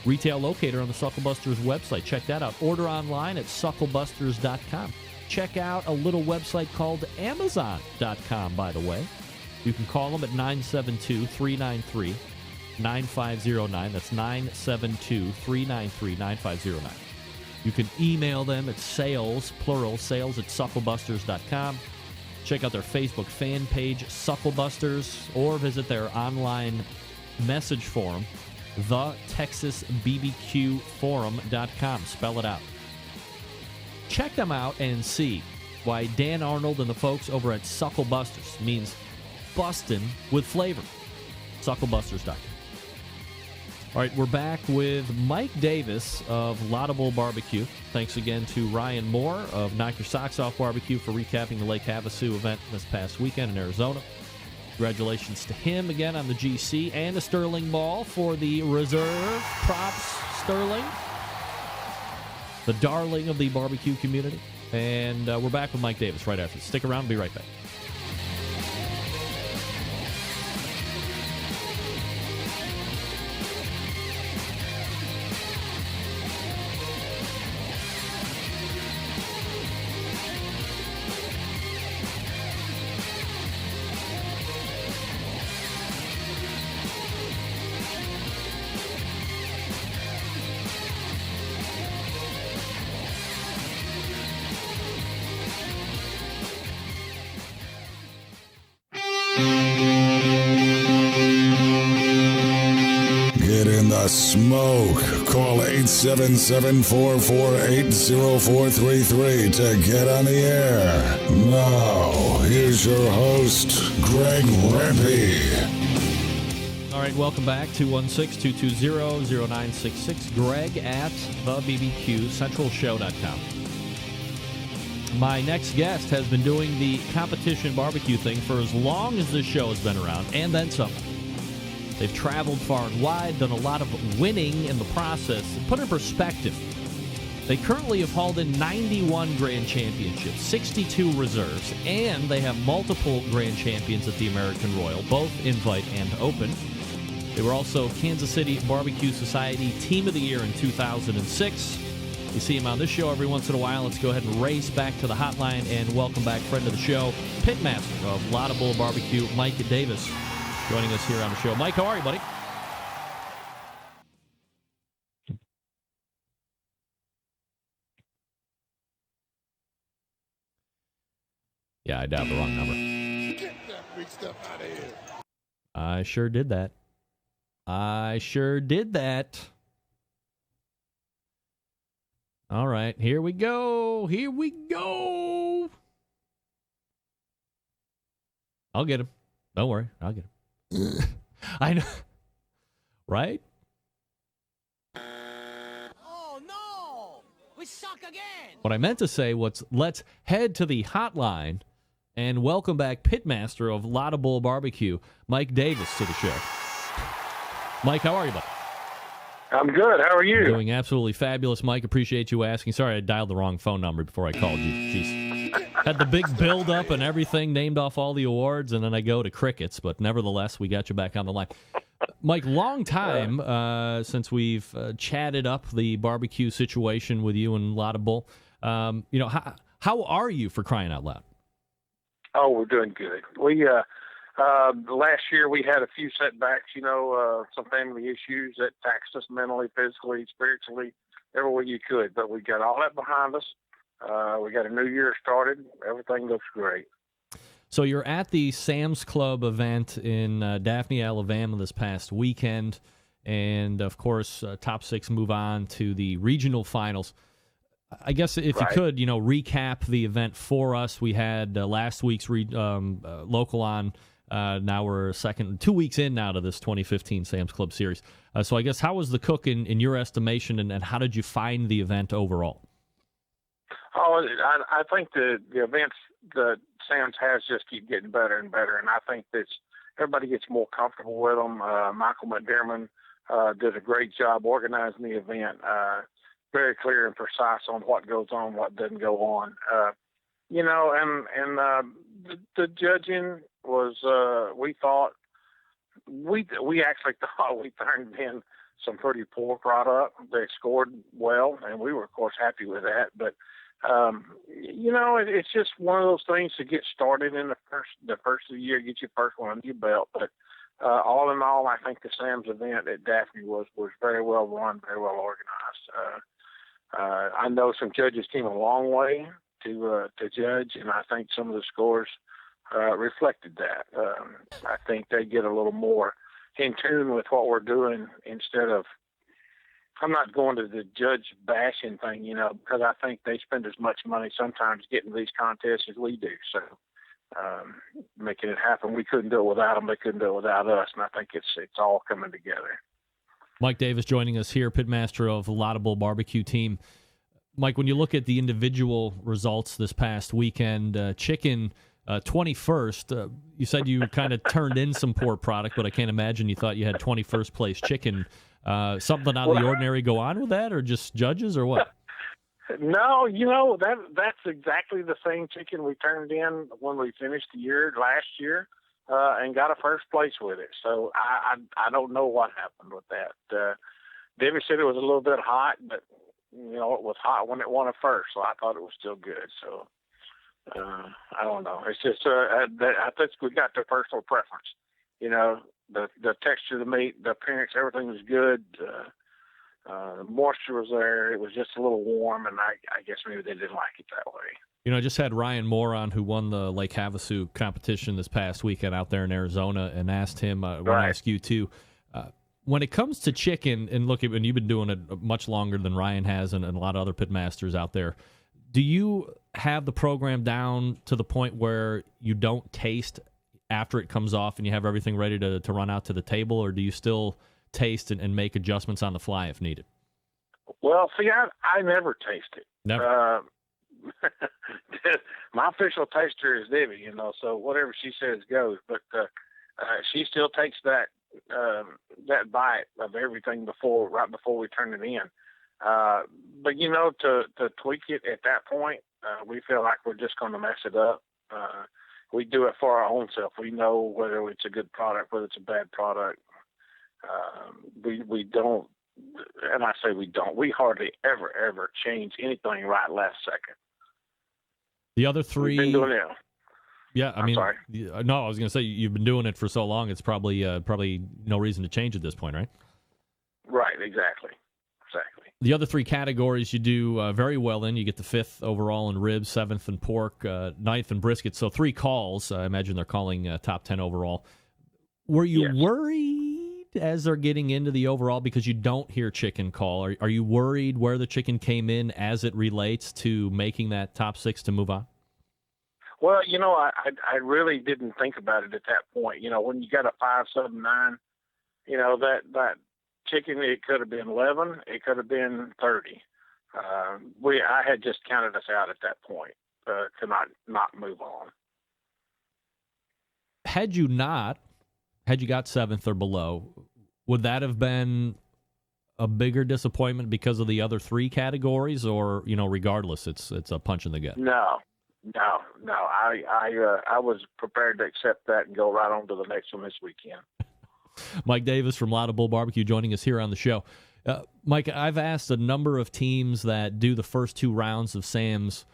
Retail locator on the Suckle Busters website. Check that out. Order online at sucklebusters.com. Check out a little website called Amazon.com, by the way. You can call them at 972-393-9509. That's 972-393-9509. You can email them at sales, plural, sales at sucklebusters.com. Check out their Facebook fan page, Sucklebusters, or visit their online message forum, thetexasbbqforum.com. Spell it out. Check them out and see why Dan Arnold and the folks over at Sucklebusters means bustin' with flavor. Sucklebusters.com. All right, we're back with Mike Davis of Laudable Barbecue. Thanks again to Ryan Moore of Knock Your Socks Off Barbecue for recapping the Lake Havasu event this past weekend in Arizona. Congratulations to him again on the GC, and a Sterling Ball for the reserve props Sterling, the darling of the barbecue community. And we're back with Mike Davis right after. Stick around. Be right back. Get in the smoke. Call 877-448-0433 to get on the air. Now, here's your host, Greg Rempe. All right, welcome back. 216-220-0966. Greg at the BBQ Central Show.com. My next guest has been doing the competition barbecue thing for as long as this show has been around, and then some. They've traveled far and wide, done a lot of winning in the process. To put in perspective, they currently have hauled in 91 Grand Championships, 62 reserves, and they have multiple Grand Champions at the American Royal, both invite and open. They were also Kansas City Barbecue Society Team of the Year in 2006. You see him on this show every once in a while. Let's go ahead and race back to the hotline and welcome back friend of the show, Pitmaster of Laudable Barbecue, Mike Davis, joining us here on the show. Mike, how are you, buddy? Yeah, I dialed the wrong number. Get that big stuff out of here. I sure did that. All right, here we go. I'll get him. Don't worry, I'll get him. I know. Right? Oh, no! We suck again! What I meant to say was let's head to the hotline and welcome back Pitmaster of Laudable Barbecue, Mike Davis, to the show. Mike, how are you, buddy? I'm good. How are you? Doing absolutely fabulous, Mike. Appreciate you asking. Sorry I dialed the wrong phone number before I called you. Jeez. Had the big build-up and everything, named off all the awards, and then I go to crickets. But nevertheless, we got you back on the line. Mike, long time since we've chatted up the barbecue situation with you and Laudable. How are you, for crying out loud? Oh, we're doing good. We last year we had a few setbacks, some family issues that taxed us mentally, physically, spiritually, every way you could. But we got all that behind us. We got a new year started. Everything looks great. So you're at the Sam's Club event in Daphne, Alabama this past weekend. And, of course, top six move on to the regional finals. I guess if you could, recap the event for us. We had last week's local on. Now we're 2 weeks in now to this 2015 Sam's Club Series. So I guess how was the cook in your estimation, and how did you find the event overall? Oh, I think the events that Sam's has just keep getting better and better, and I think that everybody gets more comfortable with them. Michael McDermott did a great job organizing the event. Very clear and precise on what goes on, what doesn't go on. The judging was, we actually thought we turned in some pretty poor product. They scored well, and we were, of course, happy with that. But, it's just one of those things to get started in the first of the year, get your first one under your belt. But all in all, I think the Sam's event at Daphne was very well run, very well organized. I know some judges came a long way to judge, and I think some of the scores reflected that. I think they get a little more in tune with what we're doing instead of. I'm not going to the judge bashing thing, because I think they spend as much money sometimes getting these contests as we do. So making it happen, we couldn't do it without them. They couldn't do it without us, and I think it's all coming together. Mike Davis joining us here, pitmaster of the Laudable Barbecue team. Mike, when you look at the individual results this past weekend, chicken 21st, you said you kind of turned in some poor product, but I can't imagine you thought you had 21st place chicken. Something out of the ordinary go on with that, or just judges, or what? No, that's exactly the same chicken we turned in when we finished the year last year, and got a first place with it. So I don't know what happened with that. Debbie said it was a little bit hot, but it was hot when it won a first, so I thought it was still good. So I don't know. It's just I think we got to personal preference. The texture of the meat, the appearance, everything was good. The moisture was there. It was just a little warm, and I guess maybe they didn't like it that way. I just had Ryan Moore on, who won the Lake Havasu competition this past weekend out there in Arizona, and asked him, I want to ask you too, when it comes to chicken, and look, and you've been doing it much longer than Ryan has and a lot of other pit masters out there, do you have the program down to the point where you don't taste after it comes off and you have everything ready to run out to the table, or do you still taste and make adjustments on the fly if needed? Well, see, I never taste it. Never. My official taster is Debbie, so whatever she says goes. But she still takes that bite of everything right before we turn it in. But to tweak it at that point, we feel like we're just going to mess it up. We do it for our own self. We know whether it's a good product, whether it's a bad product. We don't, and I say we don't. We hardly ever change anything right last second. The other three. We've been doing it. Yeah, I'm sorry. No, I was going to say you've been doing it for so long. It's probably no reason to change at this point, right? Right. Exactly. The other three categories you do very well in. You get the 5th overall in ribs, 7th in pork, 9th in brisket. So 3 calls. I imagine they're calling top 10 overall. Were you worried as they're getting into the overall, because you don't hear chicken call? Are you worried where the chicken came in as it relates to making that top 6 to move on? Well, I really didn't think about it at that point. When you got a 5, 7, 9, that chicken, it could have been 11, it could have been 30. I had just counted us out at that point to not move on. Had you got 7th or below, would that have been a bigger disappointment because of the other 3 categories, or regardless, it's a punch in the gut? No. I was prepared to accept that and go right on to the next one this weekend. Mike Davis from Laudable Barbecue joining us here on the show. Mike, I've asked a number of teams that do the first 2 rounds of Sam's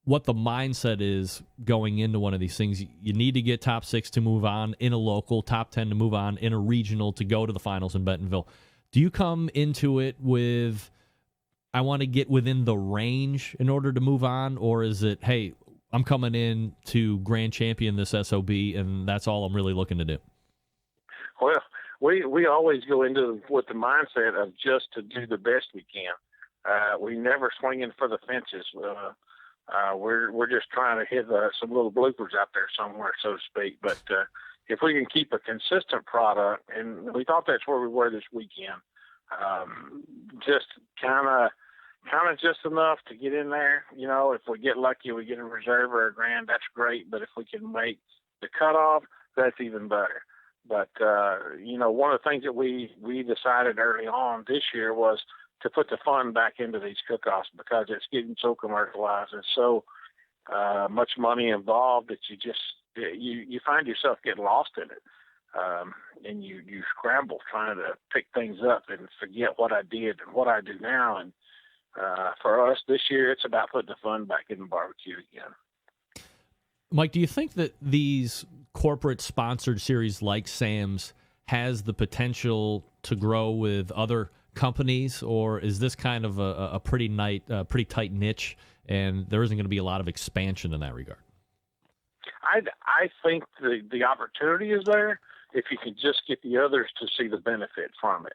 what the mindset is going into one of these things. You need to get top 6 to move on in a local, top 10 to move on in a regional to go to the finals in Bentonville. Do you come into it with, I want to get within the range in order to move on, or is it, hey, I'm coming in to grand champion this SOB, and that's all I'm really looking to do? Well, we always go into with the mindset of just to do the best we can. We never swinging for the fences. We're just trying to hit some little bloopers out there somewhere, so to speak. But if we can keep a consistent product, and we thought that's where we were this weekend, just kind of just enough to get in there. If we get lucky, we get a reserve or a grand, that's great. But if we can make the cutoff, that's even better. But, one of the things that we decided early on this year was to put the fun back into these cook-offs, because it's getting so commercialized and so much money involved that you find yourself getting lost in it. And you scramble trying to pick things up and forget what I did and what I do now. And for us this year, it's about putting the fun back in the barbecue again. Mike, do you think that these corporate-sponsored series like Sam's has the potential to grow with other companies, or is this kind of a pretty tight niche, and there isn't going to be a lot of expansion in that regard? I think the opportunity is there if you can just get the others to see the benefit from it.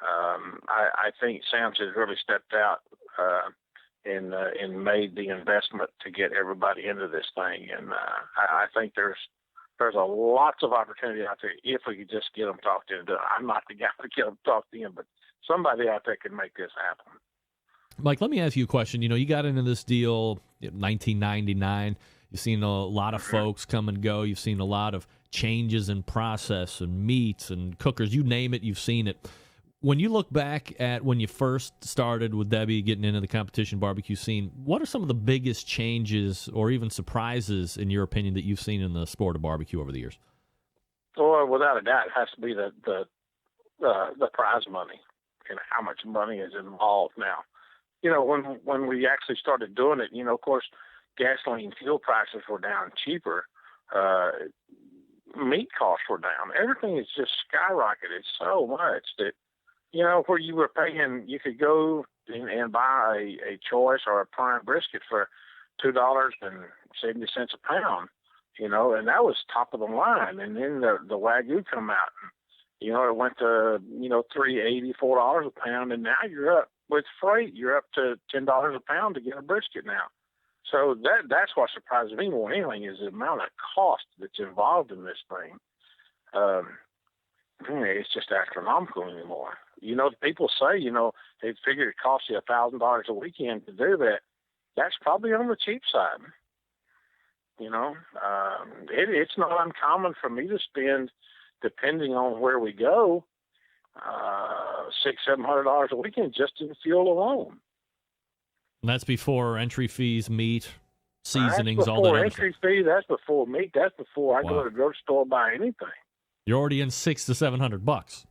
I think Sam's has really stepped out and made the investment to get everybody into this thing, and I think there's a lots of opportunity out there if we could just get them talked into. I'm not the guy to get them talked in, but somebody out there can make this happen. Mike, let me ask you a question. You got into this deal in 1999. You've seen a lot of folks come and go. You've seen a lot of changes in process and meats and cookers. You name it, you've seen it. When you look back at when you first started with Debbie getting into the competition barbecue scene, what are some of the biggest changes or even surprises, in your opinion, that you've seen in the sport of barbecue over the years? Well, without a doubt, it has to be the prize money and how much money is involved now. When we actually started doing it, of course, gasoline fuel prices were down cheaper. Meat costs were down. Everything is just skyrocketed so much that, where you were paying, you could go and buy a choice or a prime brisket for $2.70 a pound, and that was top of the line. And then the Wagyu come out, and, it went to, $3.80, $4 a pound. And now you're up with freight. You're up to $10 a pound to get a brisket now. So that's what surprises me more than anything is the amount of cost that's involved in this thing. It's just astronomical anymore. People say, they figure it costs you $1,000 a weekend to do that. That's probably on the cheap side. It's not uncommon for me to spend, depending on where we go, $600-700 a weekend just in fuel alone. And that's before entry fees, meat, seasonings, all that. That's before entry fee. That's before meat. That's before I go to the grocery store and buy anything. You're already in $600 to $700.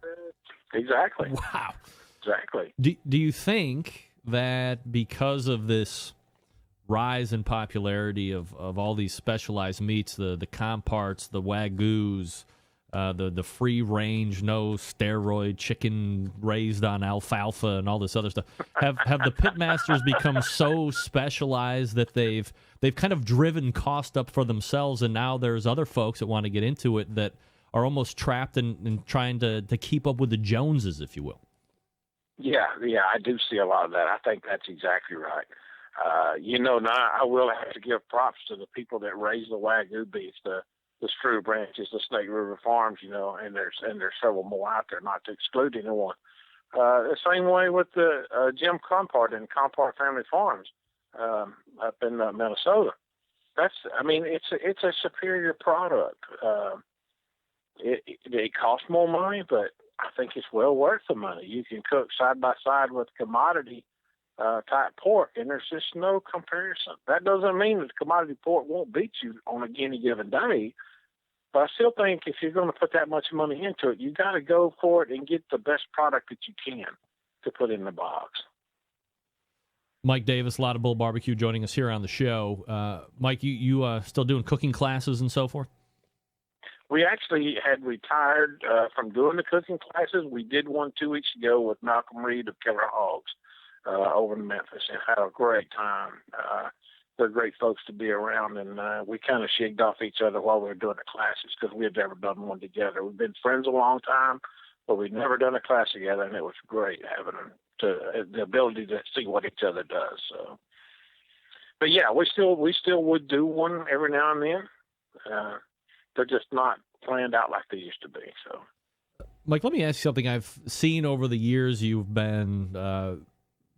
Exactly. Wow. Exactly. Do you think that because of this rise in popularity of all these specialized meats, the comparts, the Wagyus, the free range, no steroid chicken raised on alfalfa and all this other stuff, have the pitmasters become so specialized that they've kind of driven cost up for themselves, and now there's other folks that want to get into it that are almost trapped in trying to keep up with the Joneses, if you will? Yeah, I do see a lot of that. I think that's exactly right. Now I will have to give props to the people that raise the Wagyu beef, the Screw Branches, the Snake River Farms, and there's several more out there, not to exclude anyone. The same way with the Jim Compart and Compart Family Farms up in Minnesota. It's a superior product. It costs more money, but I think it's well worth the money. You can cook side by side with commodity type pork, and there's just no comparison. That doesn't mean that commodity pork won't beat you on any given day, but I still think if you're going to put that much money into it, you got to go for it and get the best product that you can to put in the box. Mike Davis, Lot of Bull Barbecue, joining us here on the show. Mike, you still doing cooking classes and so forth? We actually had retired from doing the cooking classes. We did one 2 weeks ago with Malcolm Reed of Killer Hogs over in Memphis, and had a great time. They're great folks to be around, and we kind of shigged off each other while we were doing the classes because we had never done one together. We've been friends a long time, but we've never done a class together, and it was great having the ability to see what each other does. So, but yeah, we still would do one every now and then. They're just not planned out like they used to be. So, Mike, let me ask you something. I've seen over the years you've been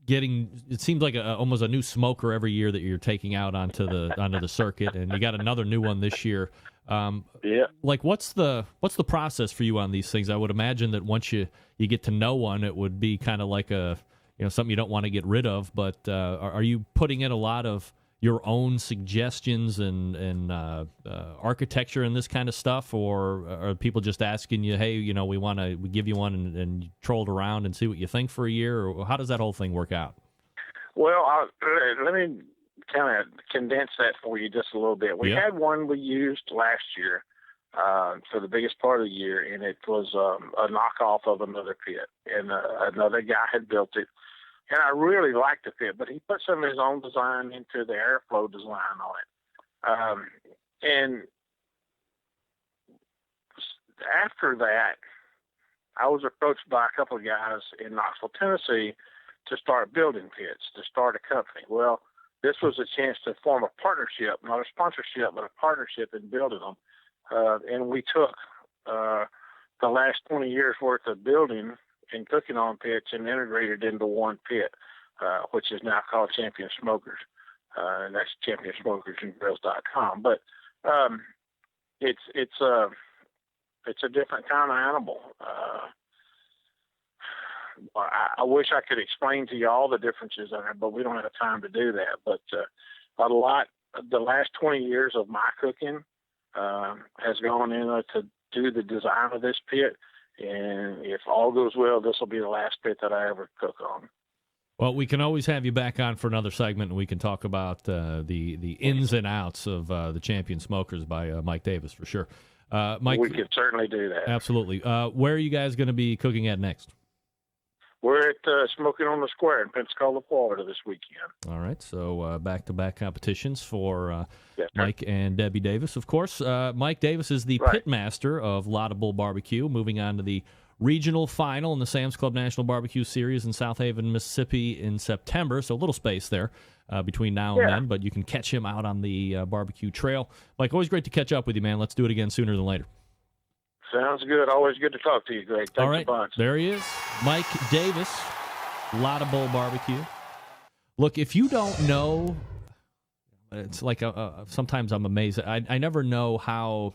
getting. It seems like almost a new smoker every year that you're taking out onto the circuit, and you got another new one this year. Yeah. Like, what's the process for you on these things? I would imagine that once you get to know one, it would be kind of like something you don't want to get rid of. But are you putting in a lot of your own suggestions and architecture and this kind of stuff, or are people just asking you, hey, we give you one and you troll it around and see what you think for a year, or how does that whole thing work out? Well, let me kind of condense that for you just a little bit. We had one we used last year for the biggest part of the year, and it was a knockoff of another pit, and another guy had built it, and I really liked the pit, but he put some of his own design into the airflow design on it, and after that, I was approached by a couple of guys in Knoxville, Tennessee, to start building pits, to start a company. Well, this was a chance to form a partnership, not a sponsorship, but a partnership in building them. And we took the last 20 years worth of building and cooking on pits and integrated into one pit, which is now called Champion Smokers. And that's championsmokersandgrills.com. But it's a different kind of animal. I wish I could explain to you all the differences in it, but we don't have time to do that. But the last 20 years of my cooking has gone in to do the design of this pit. And if all goes well, this will be the last pit that I ever cook on. Well, we can always have you back on for another segment, and we can talk about the ins and outs of the Champion Smokers by Mike Davis for sure. Mike, we could certainly do that. Absolutely. Where are you guys going to be cooking at next? We're at Smoking on the Square in Pensacola, Florida this weekend. All right, so back-to-back competitions for yes, Mike and Debbie Davis, of course. Mike Davis is the pitmaster of Laudable Barbecue, moving on to the regional final in the Sam's Club National Barbecue Series in South Haven, Mississippi in September, so a little space there between now and then, but you can catch him out on the barbecue trail. Mike, always great to catch up with you, man. Let's do it again sooner than later. Sounds good. Always good to talk to you, Greg. Thanks All right, a bunch. There he is, Mike Davis, Laudable Barbecue. Look, if you don't know, it's like sometimes I'm amazed. I never know how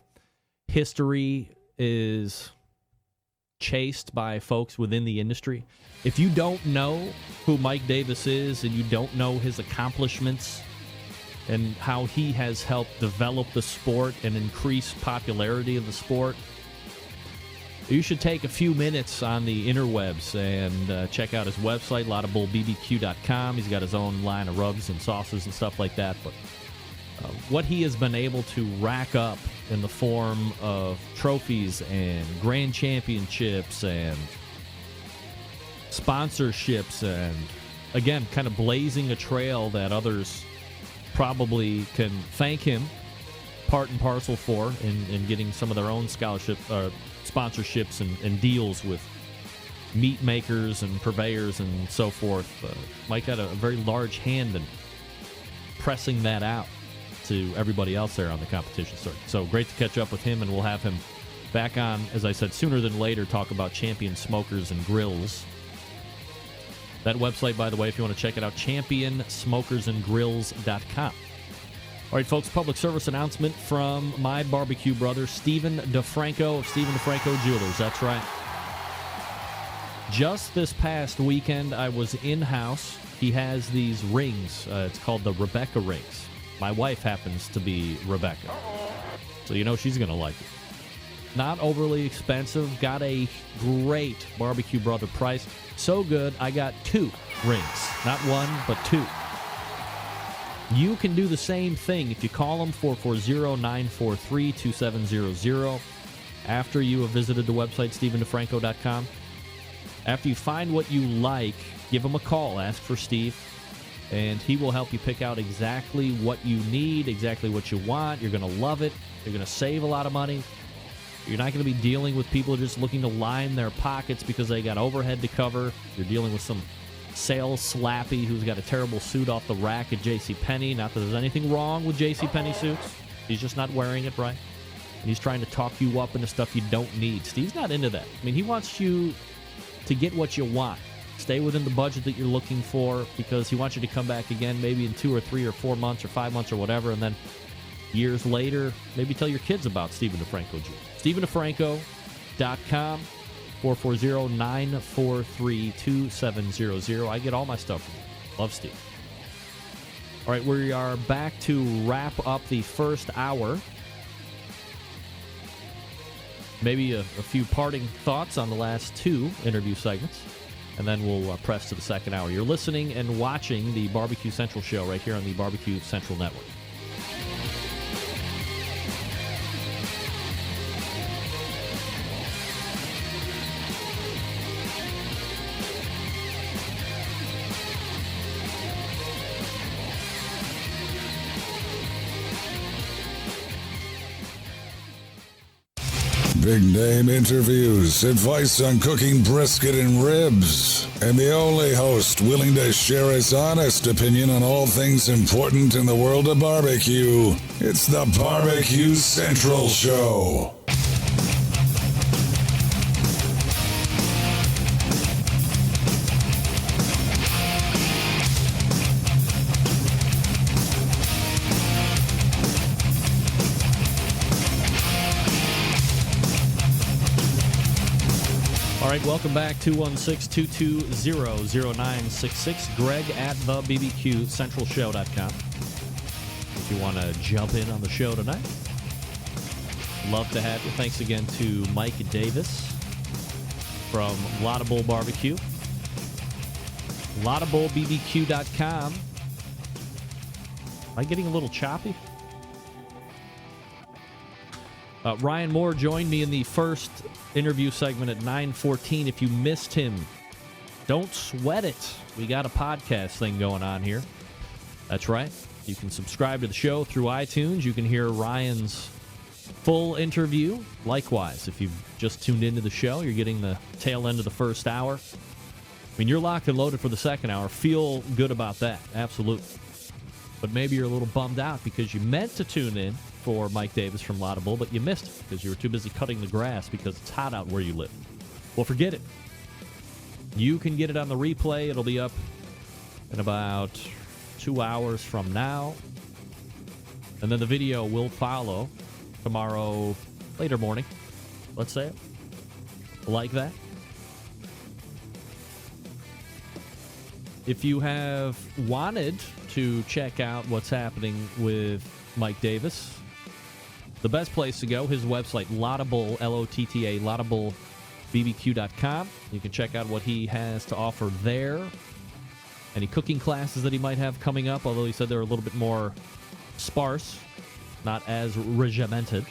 history is chased by folks within the industry. If you don't know who Mike Davis is and you don't know his accomplishments and how he has helped develop the sport and increase popularity of the sport, you should take a few minutes on the interwebs and check out his website, laudablebbq.com. He's got his own line of rubs and sauces and stuff like that. But what he has been able to rack up in the form of trophies and grand championships and sponsorships and, again, kind of blazing a trail that others probably can thank him part and parcel for in getting some of their own scholarship sponsorships and deals with meat makers and purveyors and so forth. Mike had a very large hand in pressing that out to everybody else there on the competition circuit. So great to catch up with him, and we'll have him back on, as I said, sooner than later, talk about Champion Smokers and Grills. That website, by the way, if you want to check it out, championsmokersandgrills.com. All right, folks, public service announcement from my barbecue brother, Stephen DeFranco of Stephen DeFranco Jewelers. That's right. Just this past weekend, I was in-house. He has these rings. It's called the Rebecca rings. My wife happens to be Rebecca, so you know she's going to like it. Not overly expensive. Got a great barbecue brother price. So good, I got 2 rings. Not 1, but 2. You can do the same thing if you call them, 440-943-2700. After you have visited the website, StephenDeFranco.com. After you find what you like, give him a call. Ask for Steve, and he will help you pick out exactly what you need, exactly what you want. You're going to love it. You're going to save a lot of money. You're not going to be dealing with people just looking to line their pockets because they got overhead to cover. You're dealing with some sales slappy who's got a terrible suit off the rack at JCPenney. Not that there's anything wrong with JCPenney suits. He's just not wearing it right. And he's trying to talk you up into stuff you don't need. Steve's not into that. I mean, he wants you to get what you want. Stay within the budget that you're looking for, because he wants you to come back again maybe in 2 or 3 or 4 months or 5 months or whatever, and then years later, maybe tell your kids about Stephen DeFranco Jr. StephenDeFranco.com, 440-943-2700. I get all my stuff from him. Love Steve. All right, we are back to wrap up the first hour. Maybe a few parting thoughts on the last 2 interview segments, and then we'll press to the second hour. You're listening and watching the BBQ Central Show right here on the BBQ Central Network. Big name interviews, advice on cooking brisket and ribs, and the only host willing to share his honest opinion on all things important in the world of barbecue. It's the BBQ Central Show. All right, welcome back, 216-220-0966. Greg at the BBQCentralShow.com. If you want to jump in on the show tonight, love to have you. Thanks again to Mike Davis from Laudable Barbecue. LaudableBBQ.com. Am I getting a little choppy? Ryan Moore joined me in the first interview segment at 9:14. If you missed him, don't sweat it. We got a podcast thing going on here. That's right. You can subscribe to the show through iTunes. You can hear Ryan's full interview. Likewise, if you've just tuned into the show, you're getting the tail end of the first hour. I mean, you're locked and loaded for the second hour. Feel good about that. Absolutely. But maybe you're a little bummed out because you meant to tune in for Mike Davis from Laudable, but you missed it because you were too busy cutting the grass because it's hot out where you live. Well, forget it. You can get it on the replay. It'll be up in about 2 hours from now. And then the video will follow tomorrow, later morning. Let's say it. Like that. If you have wanted to check out what's happening with Mike Davis, the best place to go, his website, Laudable, L-O-T-T-A, LaudableBBQ.com. You can check out what he has to offer there. Any cooking classes that he might have coming up, although he said they're a little bit more sparse, not as regimented.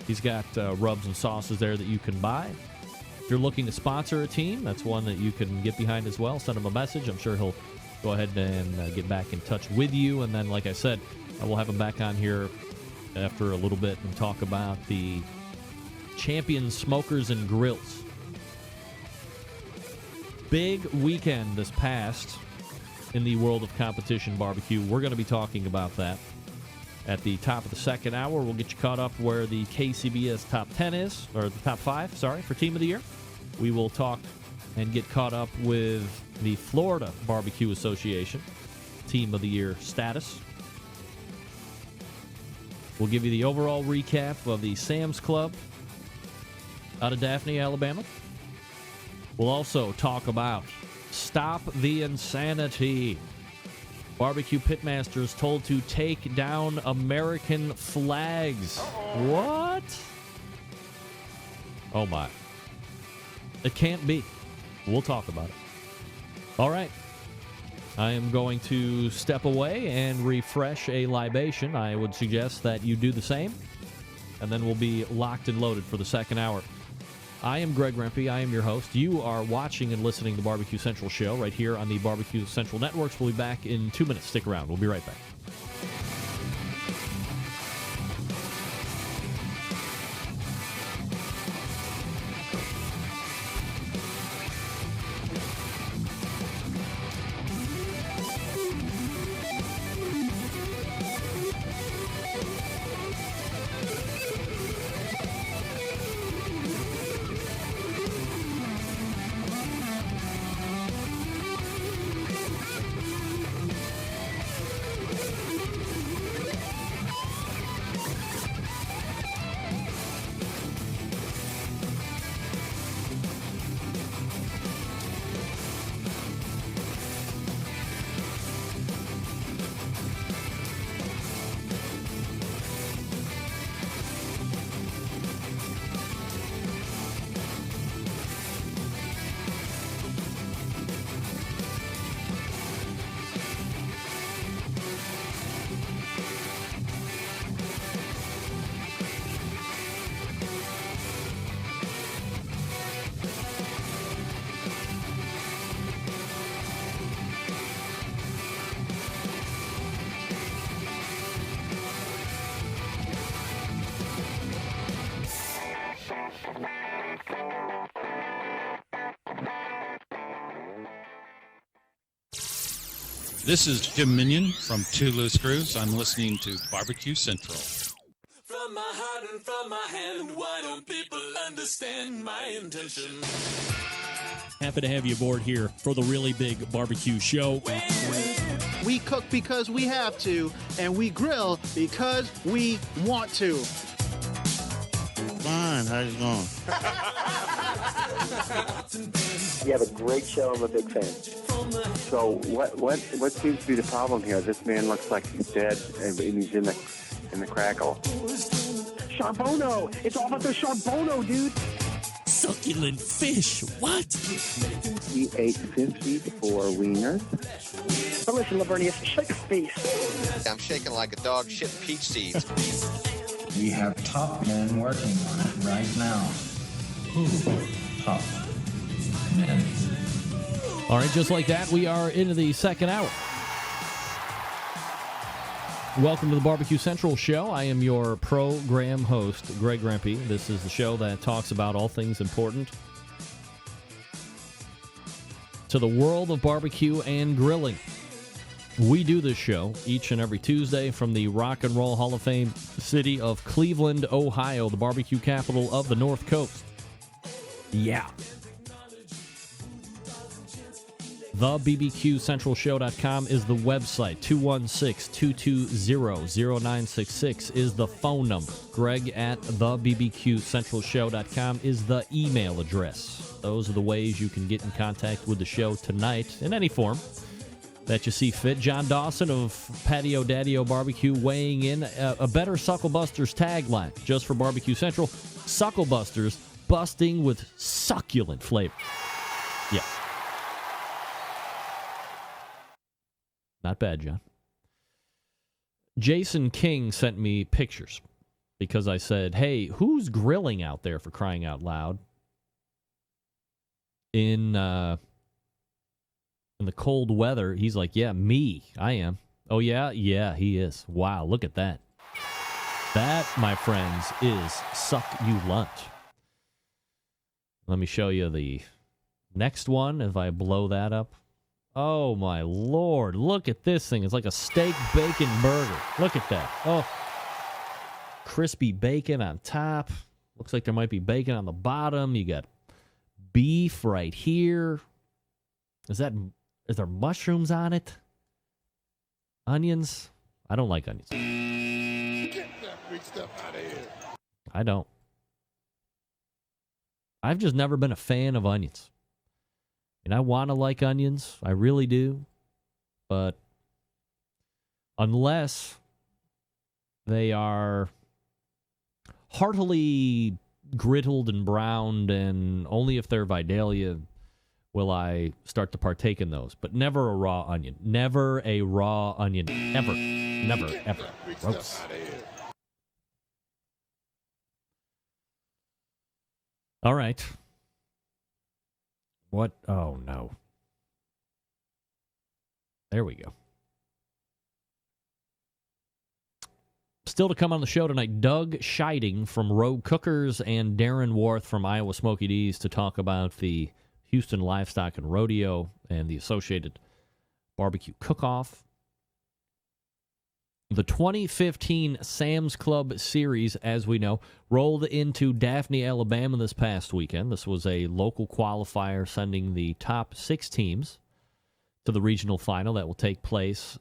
He's got rubs and sauces there that you can buy. If you're looking to sponsor a team, that's one that you can get behind as well. Send him a message. I'm sure he'll go ahead and get back in touch with you. And then, like I said, we'll have him back on here after a little bit and talk about the Champion Smokers and Grills. Big weekend this past in the world of competition barbecue. We're going to be talking about that at the top of the second hour. We'll get you caught up where the KCBS top 10 is, or the top 5, sorry, for Team of the Year. We will talk and get caught up with the Florida Barbecue Association Team of the Year status. We'll give you the overall recap of the Sam's Club out of Daphne, Alabama. We'll also talk about Stop the Insanity. Barbecue pitmasters told to take down American flags. What? Oh, my. It can't be. We'll talk about it. All right. I am going to step away and refresh a libation. I would suggest that you do the same, and then we'll be locked and loaded for the second hour. I am Greg Rempe. I am your host. You are watching and listening to the Barbecue Central Show right here on the Barbecue Central Networks. We'll be back in 2 minutes. Stick around. We'll be right back. This is Jim Minion from Two Loose Screws. I'm listening to BBQ Central. From my heart and from my hand, why don't people understand my intention? Happy to have you aboard here for the really big barbecue show. We cook because we have to, and we grill because we want to. Fine, how's it going? You have a great show. I'm a big fan. So what seems to be the problem here? This man looks like he's dead, and he's in the crackle. Charbono! It's all about the charbono, dude! Succulent fish, what? He ate 54 wieners. But listen, Lavernius, shake a face. I'm shaking like a dog shit peach seeds. We have top men working on it right now. Top men. All right, just like that, we are into the second hour. Welcome to the BBQ Central Show. I am your program host, Greg Rempe. This is the show that talks about all things important to the world of barbecue and grilling. We do this show each and every Tuesday from the Rock and Roll Hall of Fame city of Cleveland, Ohio, the barbecue capital of the North Coast. Yeah. TheBBQCentralShow.com is the website. 216-220-0966 is the phone number. Greg at TheBBQCentralShow.com is the email address. Those are the ways you can get in contact with the show tonight in any form that you see fit. John Dawson of Patio Daddy-O Barbecue weighing in. A better Sucklebusters tagline just for Barbecue Central. Sucklebusters, busting with succulent flavor. Yeah. Not bad, John. Jason King sent me pictures because I said, hey, who's grilling out there for crying out loud in the cold weather? He's like, yeah, me. I am. Oh, yeah? Yeah, he is. Wow, look at that. That, my friends, is succulent. Let me show you the next one if I blow that up. Oh, my Lord. Look at this thing. It's like a steak bacon burger. Look at that. Oh, crispy bacon on top. Looks like there might be bacon on the bottom. You got beef right here. Is there mushrooms on it? Onions? I don't like onions. Get that big stuff out of here. I don't. I've just never been a fan of onions. And I want to like onions. I really do. But unless they are heartily griddled and browned, and only if they're Vidalia will I start to partake in those. But never a raw onion. Never a raw onion. Ever. Never, ever. Gross. All right. What? Oh, no. There we go. Still to come on the show tonight, Doug Scheiding from Rogue Cookers and Darren Worth from Iowa Smoky D's to talk about the Houston Livestock and Rodeo and the associated barbecue cook-off. The 2015 Sam's Club Series, as we know, rolled into Daphne, Alabama this past weekend. This was a local qualifier sending the top 6 teams to the regional final that will take place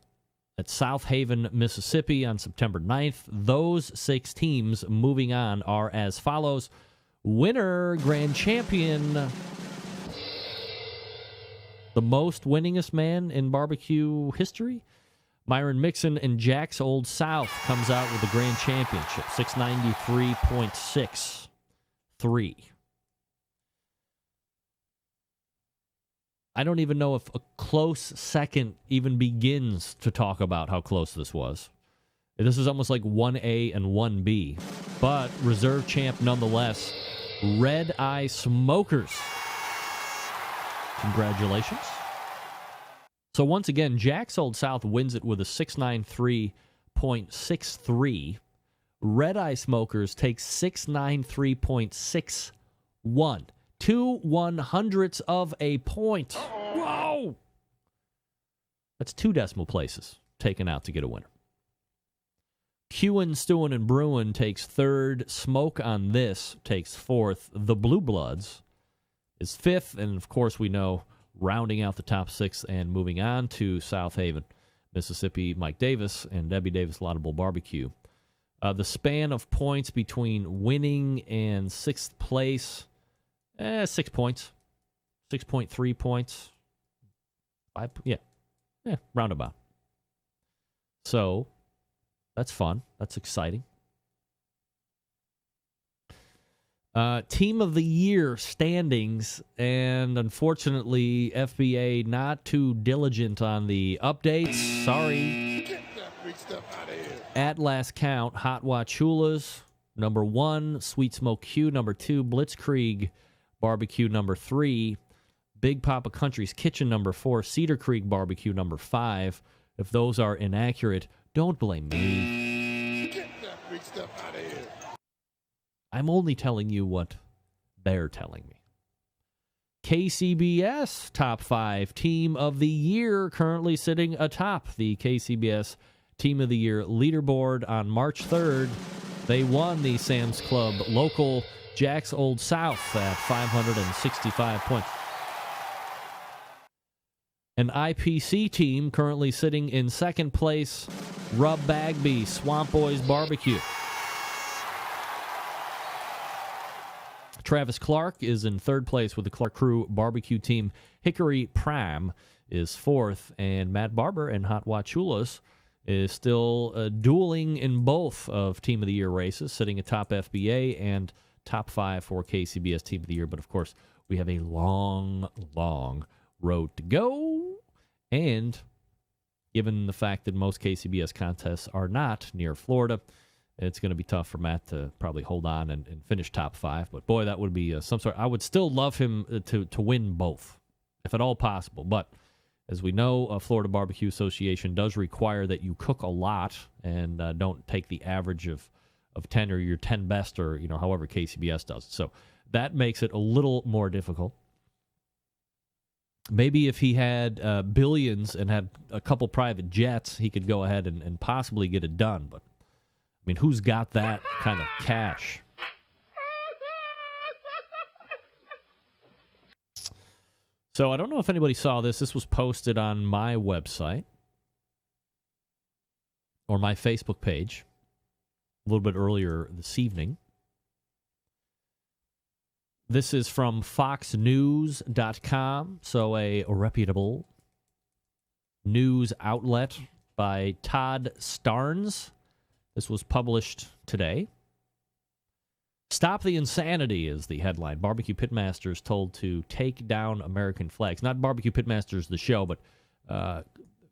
at South Haven, Mississippi on September 9th. Those 6 teams moving on are as follows. Winner, grand champion, the most winningest man in barbecue history, Myron Mixon, and Jack's Old South comes out with the grand championship, 693.63. I don't even know if a close second even begins to talk about how close this was. This is almost like 1A and 1B. But reserve champ nonetheless, Red Eye Smokers. Congratulations. So once again, Jack's Old South wins it with a 693.63. Red Eye Smokers takes 693.61. 2/100ths of a point. Whoa! That's 2 decimal places taken out to get a winner. Qin, Stewin, and Bruin takes 3rd. Smoke on This takes 4th. The Blue Bloods is 5th. And, of course, we know rounding out the top 6 and moving on to South Haven, Mississippi, Mike Davis and Debbie Davis Laudable Barbecue. The span of points between winning and 6th place, 6 points. 6.3 points. 5, roundabout. So, that's fun. That's exciting. Team of the Year standings, and unfortunately, FBA not too diligent on the updates. Sorry. Get that big stuff out of here. At last count, Hot Wachulas, number 1. Sweet Smoke Q, number 2. Blitzkrieg Barbecue, number 3. Big Papa Country's Kitchen, number 4. Cedar Creek Barbecue, number 5. If those are inaccurate, don't blame me. Get that big stuff out of here. I'm only telling you what they're telling me. KCBS Top 5 Team of the Year currently sitting atop the KCBS Team of the Year leaderboard on March 3rd. They won the Sam's Club local Jack's Old South at 565 points. An IPC team currently sitting in 2nd place, Rub Bagby Swamp Boys Barbecue. Travis Clark is in 3rd place with the Clark Crew Barbecue Team. Hickory Prime is 4th, and Matt Barber and Hot Wachulas is still dueling in both of Team of the Year races, sitting atop FBA and top 5 for KCBS Team of the Year. But, of course, we have a long, long road to go. And given the fact that most KCBS contests are not near Florida, it's going to be tough for Matt to probably hold on and finish top 5. But, boy, that would be some sort. I would still love him to win both, if at all possible. But as we know, Florida Barbecue Association does require that you cook a lot and don't take the average of 10 or your 10 best or, however KCBS does it. So that makes it a little more difficult. Maybe if he had billions and had a couple private jets, he could go ahead and possibly get it done. But, I mean, who's got that kind of cash? So I don't know if anybody saw this. This was posted on my website or my Facebook page a little bit earlier this evening. This is from foxnews.com, so a reputable news outlet by Todd Starnes. This was published today. Stop the Insanity is the headline. Barbecue Pitmasters told to take down American flags. Not Barbecue Pitmasters, the show, but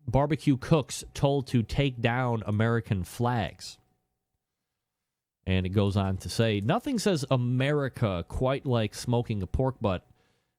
barbecue cooks told to take down American flags. And it goes on to say, nothing says America quite like smoking a pork butt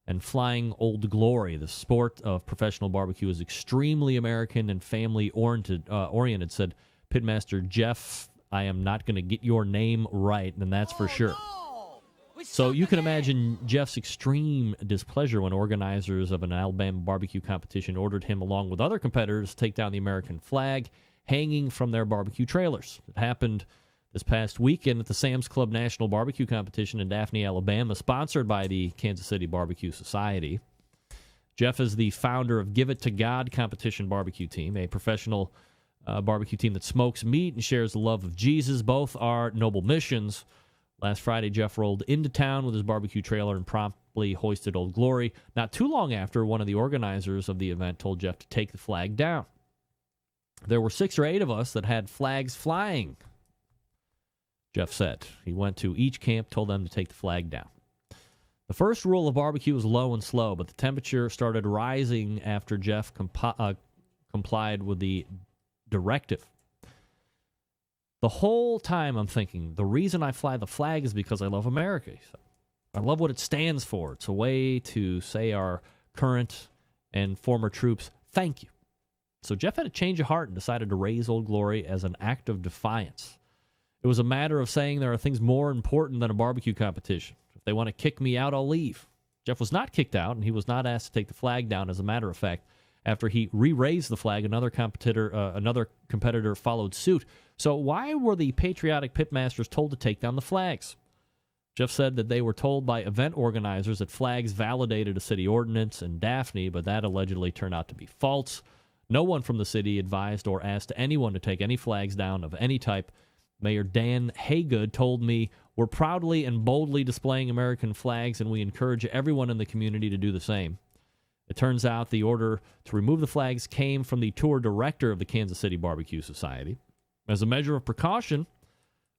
and flying Old Glory. The sport of professional barbecue is extremely American and family-oriented, said Pitmaster Jeff. I am not going to get your name right, and that's for sure. No! So you can imagine Jeff's extreme displeasure when organizers of an Alabama barbecue competition ordered him, along with other competitors, to take down the American flag hanging from their barbecue trailers. It happened this past weekend at the Sam's Club National Barbecue Competition in Daphne, Alabama, sponsored by the Kansas City Barbecue Society. Jeff is the founder of Give It to God Competition Barbecue Team, a professional barbecue team that smokes meat and shares the love of Jesus. Both are noble missions. Last Friday, Jeff rolled into town with his barbecue trailer and promptly hoisted Old Glory. Not too long after, one of the organizers of the event told Jeff to take the flag down. There were 6 or 8 of us that had flags flying, Jeff said. He went to each camp, told them to take the flag down. The first rule of barbecue is low and slow, but the temperature started rising after Jeff complied with the directive. The whole time I'm thinking, the reason I fly the flag is because I love America. I love what it stands for. It's a way to say our current and former troops, thank you. So Jeff had a change of heart and decided to raise Old Glory as an act of defiance. It was a matter of saying there are things more important than a barbecue competition. If they want to kick me out, I'll leave. Jeff was not kicked out, and he was not asked to take the flag down. As a matter of fact, After he re-raised the flag, another competitor followed suit. So why were the patriotic pitmasters told to take down the flags? Jeff said that they were told by event organizers that flags validated a city ordinance in Daphne, but that allegedly turned out to be false. No one from the city advised or asked anyone to take any flags down of any type. Mayor Dan Haygood told me, "We're proudly and boldly displaying American flags, and we encourage everyone in the community to do the same." It turns out the order to remove the flags came from the tour director of the Kansas City Barbecue Society. As a measure of precaution,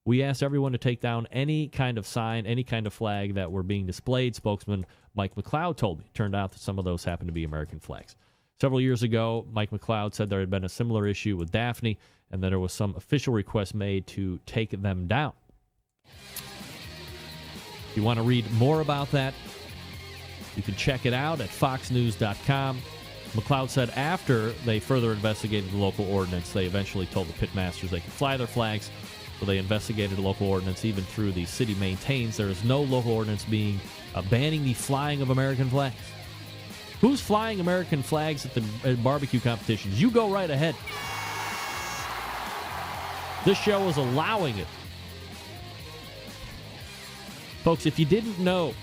we asked everyone to take down any kind of sign, any kind of flag that were being displayed, spokesman Mike McLeod told me. It turned out that some of those happened to be American flags. Several years ago, Mike McLeod said there had been a similar issue with Daphne and that there was some official request made to take them down. If you want to read more about that, you can check it out at foxnews.com. McLeod said after they further investigated the local ordinance, they eventually told the pitmasters they could fly their flags. So they investigated the local ordinance even through the city maintains. There is no local ordinance banning the flying of American flags. Who's flying American flags at the barbecue competitions? You go right ahead. This show is allowing it. Folks, if you didn't know,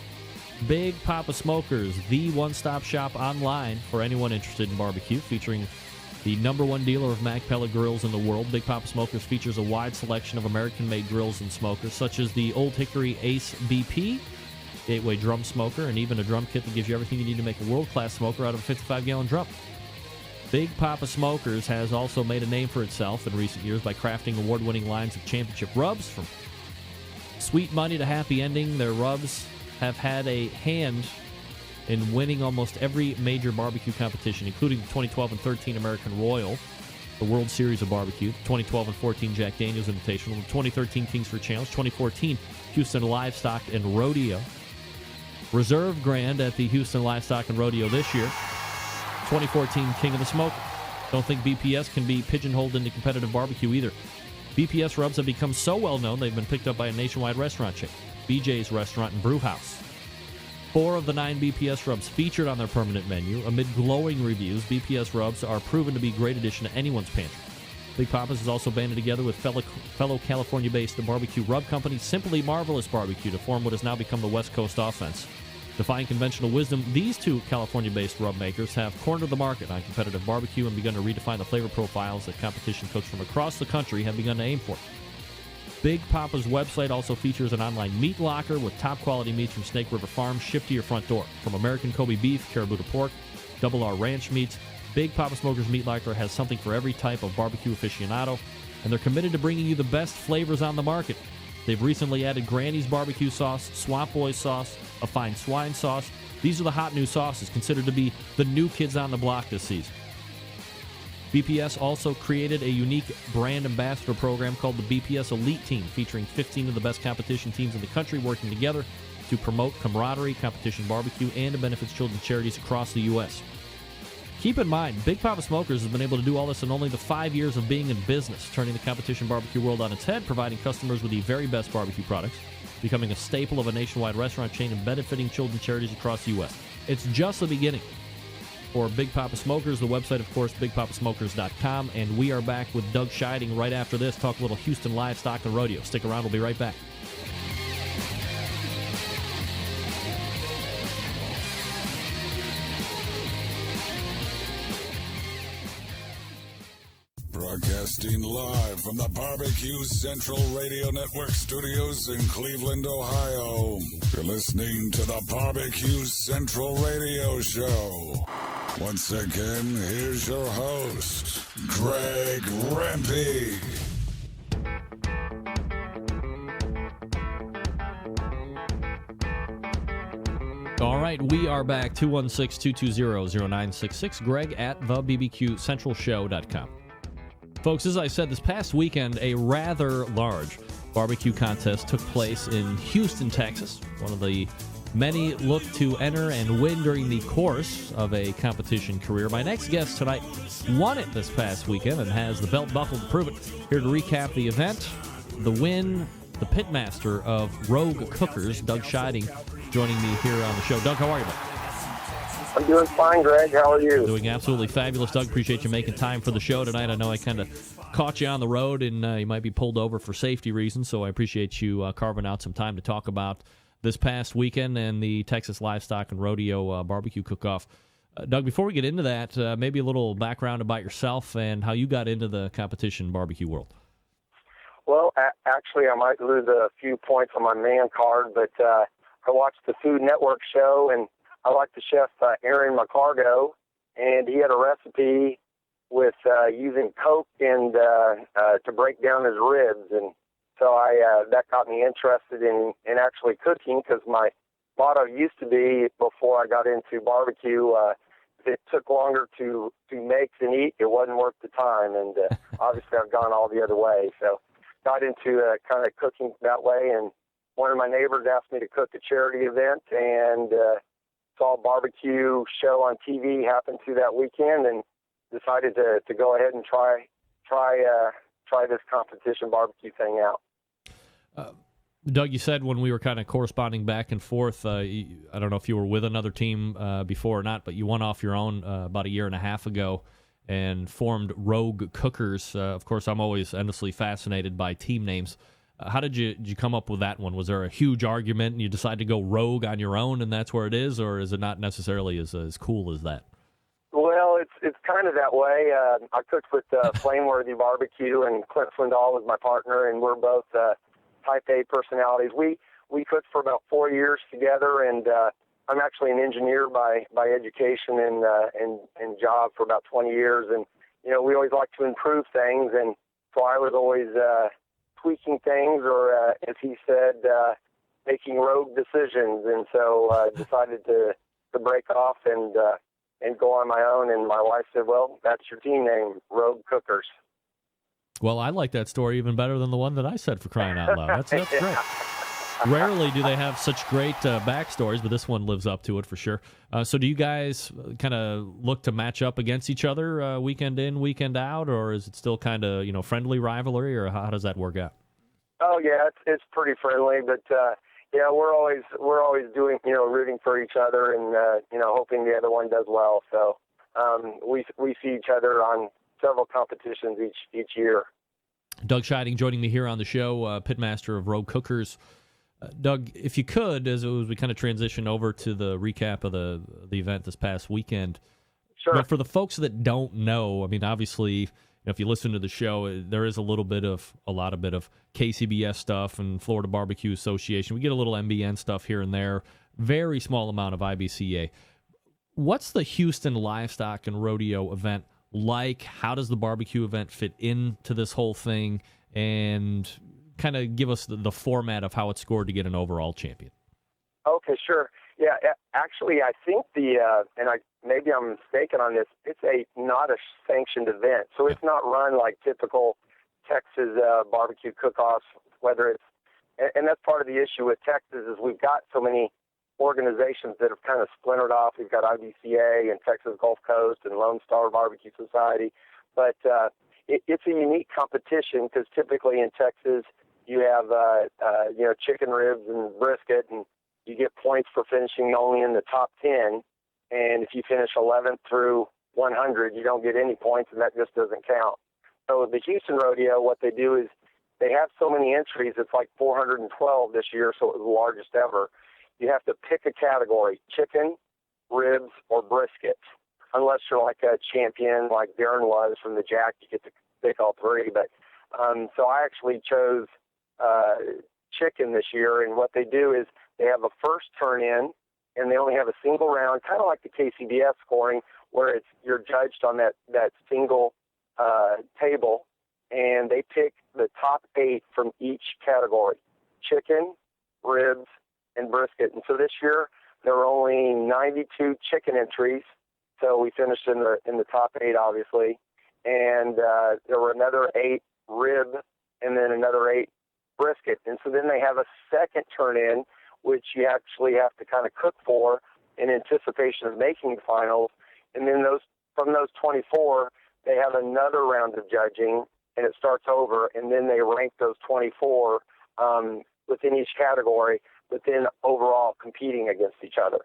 Big Papa Smokers, the one-stop shop online for anyone interested in barbecue, featuring the #1 dealer of Mac pellet grills in the world. Big Papa Smokers features a wide selection of American-made grills and smokers, such as the Old Hickory Ace BP, Gateway drum smoker, and even a drum kit that gives you everything you need to make a world-class smoker out of a 55-gallon drum. Big Papa Smokers has also made a name for itself in recent years by crafting award-winning lines of championship rubs. From sweet money to happy ending, their rubs have had a hand in winning almost every major barbecue competition, including the 2012 and 13 American Royal, the World Series of Barbecue, 2012 and 14 Jack Daniels Invitational, the 2013 Kingsford Challenge, 2014 Houston Livestock and Rodeo, Reserve Grand at the Houston Livestock and Rodeo this year, 2014 King of the Smoke. Don't think BPS can be pigeonholed into competitive barbecue either. BPS rubs have become so well known they've been picked up by a nationwide restaurant chain, BJ's Restaurant and Brew House. 4 of the 9 BPS rubs featured on their permanent menu. Amid glowing reviews, BPS rubs are proven to be a great addition to anyone's pantry. Big Papa's is also banded together with fellow California-based barbecue rub company Simply Marvelous Barbecue to form what has now become the West Coast offense. Defying conventional wisdom, these 2 California-based rub makers have cornered the market on competitive barbecue and begun to redefine the flavor profiles that competition cooks from across the country have begun to aim for. Big Papa's website also features an online meat locker with top-quality meats from Snake River Farms shipped to your front door. From American Kobe beef, Caribou pork, Double R ranch meats, Big Papa Smokers Meat Locker has something for every type of barbecue aficionado, and they're committed to bringing you the best flavors on the market. They've recently added Granny's barbecue sauce, Swamp Boys sauce, a fine swine sauce. These are the hot new sauces, considered to be the new kids on the block this season. BPS also created a unique brand ambassador program called the BPS Elite Team, featuring 15 of the best competition teams in the country working together to promote camaraderie, competition barbecue, and to benefit children's charities across the U.S. Keep in mind, Big Papa Smokers has been able to do all this in only the 5 years of being in business, turning the competition barbecue world on its head, providing customers with the very best barbecue products, becoming a staple of a nationwide restaurant chain, and benefiting children's charities across the U.S. It's just the beginning. For Big Papa Smokers, the website, of course, bigpapasmokers.com, and we are back with Doug Scheiding right after this. Talk a little Houston Livestock and Rodeo. Stick around. We'll be right back. Broadcasting live from the BBQ Central Radio Network studios in Cleveland, Ohio. You're listening to the BBQ Central Radio Show. Once again, here's your host, Greg Rempe. All right, we are back. 216-220-0966. Greg at thebbqcentralshow.com. Folks, as I said, this past weekend, a rather large barbecue contest took place in Houston, Texas. One of the many look to enter and win during the course of a competition career. My next guest tonight won it this past weekend and has the belt buckle to prove it. Here to recap the event, the win, the pitmaster of Rogue Cookers, Doug Scheiding, joining me here on the show. Doug, how are you, man? I'm doing fine, Greg. How are you? Doing absolutely fabulous, Doug. Appreciate you making time for the show tonight. I know I kind of caught you on the road, and you might be pulled over for safety reasons, so I appreciate you carving out some time to talk about this past weekend and the Texas Livestock and Rodeo Barbecue Cook-Off. Doug, before we get into that, maybe a little background about yourself and how you got into the competition barbecue world. Well, actually, I might lose a few points on my man card, but I watched the Food Network show, and I like the chef Aaron McCargo, and he had a recipe with using Coke and to break down his ribs, and so that got me interested in actually cooking, because my motto used to be before I got into barbecue, if it took longer to make than eat, it wasn't worth the time, and obviously I've gone all the other way, so got into kind of cooking that way, and one of my neighbors asked me to cook a charity event, and saw a barbecue show on TV happen to that weekend, and decided to go ahead and try this competition barbecue thing out. Doug, you said when we were kind of corresponding back and forth, I don't know if you were with another team before or not, but you went off your own about a year and a half ago and formed Rogue Cookers. Of course, I'm always endlessly fascinated by team names. How did you come up with that one? Was there a huge argument and you decided to go rogue on your own and that's where it is, or is it not necessarily as cool as that? Well, it's kind of that way. I cooked with Flameworthy Barbecue, and Clint Swindoll was my partner, and we're both Type A personalities. We cooked for about 4 years together, and I'm actually an engineer by education and job for about 20 years, and we always like to improve things, and so I was always tweaking things, or as he said, making rogue decisions, and so I decided to break off and go on my own, and my wife said, well, that's your team name, Rogue Cookers. Well, I like that story even better than the one that I said, for crying out loud. That's great. Rarely do they have such great backstories, but this one lives up to it for sure. So do you guys kind of look to match up against each other weekend in, weekend out, or is it still kind of friendly rivalry, or how does that work out? Oh yeah, it's pretty friendly, but yeah, we're always doing rooting for each other, and hoping the other one does well. So we see each other on several competitions each year. Doug Scheiding joining me here on the show, pitmaster of Rogue Cookers. Doug, if you could, as we kind of transition over to the recap of the event this past weekend, sure. But for the folks that don't know, I mean, obviously, if you listen to the show, there is a lot of KCBS stuff and Florida Barbecue Association. We get a little MBN stuff here and there, very small amount of IBCA. What's the Houston Livestock and Rodeo event like? How does the barbecue event fit into this whole thing? And kind of give us the format of how it scored to get an overall champion. Okay, sure. Yeah, actually, I think maybe I'm mistaken on this, it's not a sanctioned event. So it's not run like typical Texas barbecue cook-offs, whether it's, and that's part of the issue with Texas is we've got so many organizations that have kind of splintered off. We've got IBCA and Texas Gulf Coast and Lone Star Barbecue Society, but it's a unique competition because typically in Texas you have chicken ribs and brisket, and you get points for finishing only in the top 10. And if you finish 11th through 100, you don't get any points, and that just doesn't count. So the Houston Rodeo, what they do is they have so many entries. It's like 412 this year, so it was the largest ever. You have to pick a category: chicken, ribs, or brisket. Unless you're like a champion, like Darren was from the Jack, you get to pick all three. But so I actually chose chicken this year, and what they do is they have a first turn-in, and they only have a single round, kind of like the KCBS scoring, where you're judged on that single table, and they pick the top 8 from each category: chicken, ribs, and brisket. And so this year there were only 92 chicken entries, so we finished in the top 8, obviously, and there were another 8 rib, and then another 8 brisket. And so then they have a second turn-in, which you actually have to kind of cook for in anticipation of making the finals. And then from those 24, they have another round of judging, and it starts over, and then they rank those 24 within each category, but then overall competing against each other.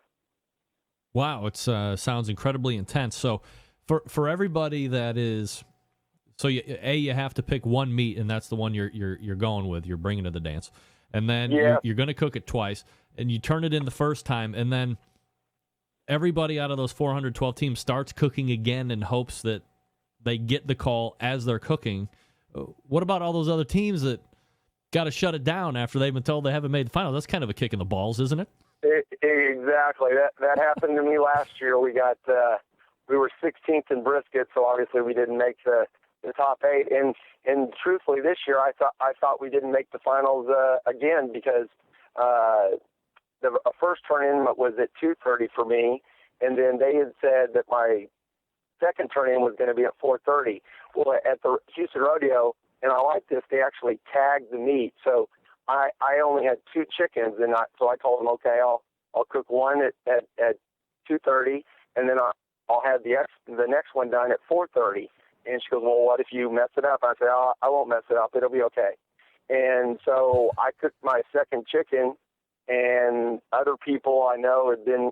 Wow, it sounds incredibly intense. So for everybody that is, so you have to pick one meat, and that's the one you're going with. You're bringing to the dance, and then you're going to cook it twice, and you turn it in the first time, and then everybody out of those 412 teams starts cooking again in hopes that they get the call as they're cooking. What about all those other teams that got to shut it down after they've been told they haven't made the final? That's kind of a kick in the balls, isn't it? Exactly. That happened to me last year. We were 16th in brisket, so obviously we didn't make the top 8. And truthfully, this year I thought we didn't make the finals again because the first turn-in was at 2:30 for me, and then they had said that my second turn-in was going to be at 4:30. Well, at the Houston Rodeo, and I like this, they actually tagged the meat. So I only had 2 chickens, and so I told them, okay, I'll cook one at 2:30, and then I'll have the next one done at 4:30. And she goes, well, what if you mess it up? I said, oh, I won't mess it up. It'll be okay. And so I cooked my second chicken, and other people I know had been,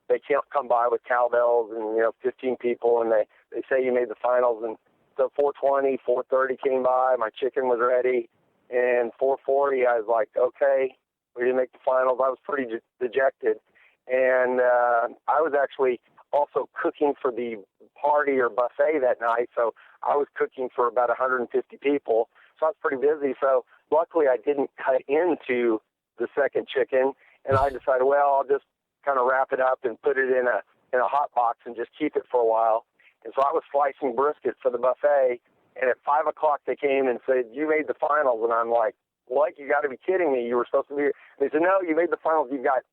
they can't come by with cowbells and, 15 people, and they say you made the finals. And so 4:20, 4:30 came by. My chicken was ready. And 4:40, I was like, okay, we didn't make the finals. I was pretty dejected. And I was actually also cooking for the party or buffet that night. So I was cooking for about 150 people. So I was pretty busy. So luckily I didn't cut into the second chicken. And I decided, well, I'll just kind of wrap it up and put it in a hot box and just keep it for a while. And so I was slicing brisket for the buffet. And at 5 o'clock they came and said, you made the finals. And I'm like, what? You got to be kidding me. You were supposed to be here. And they said, no, you made the finals. You've got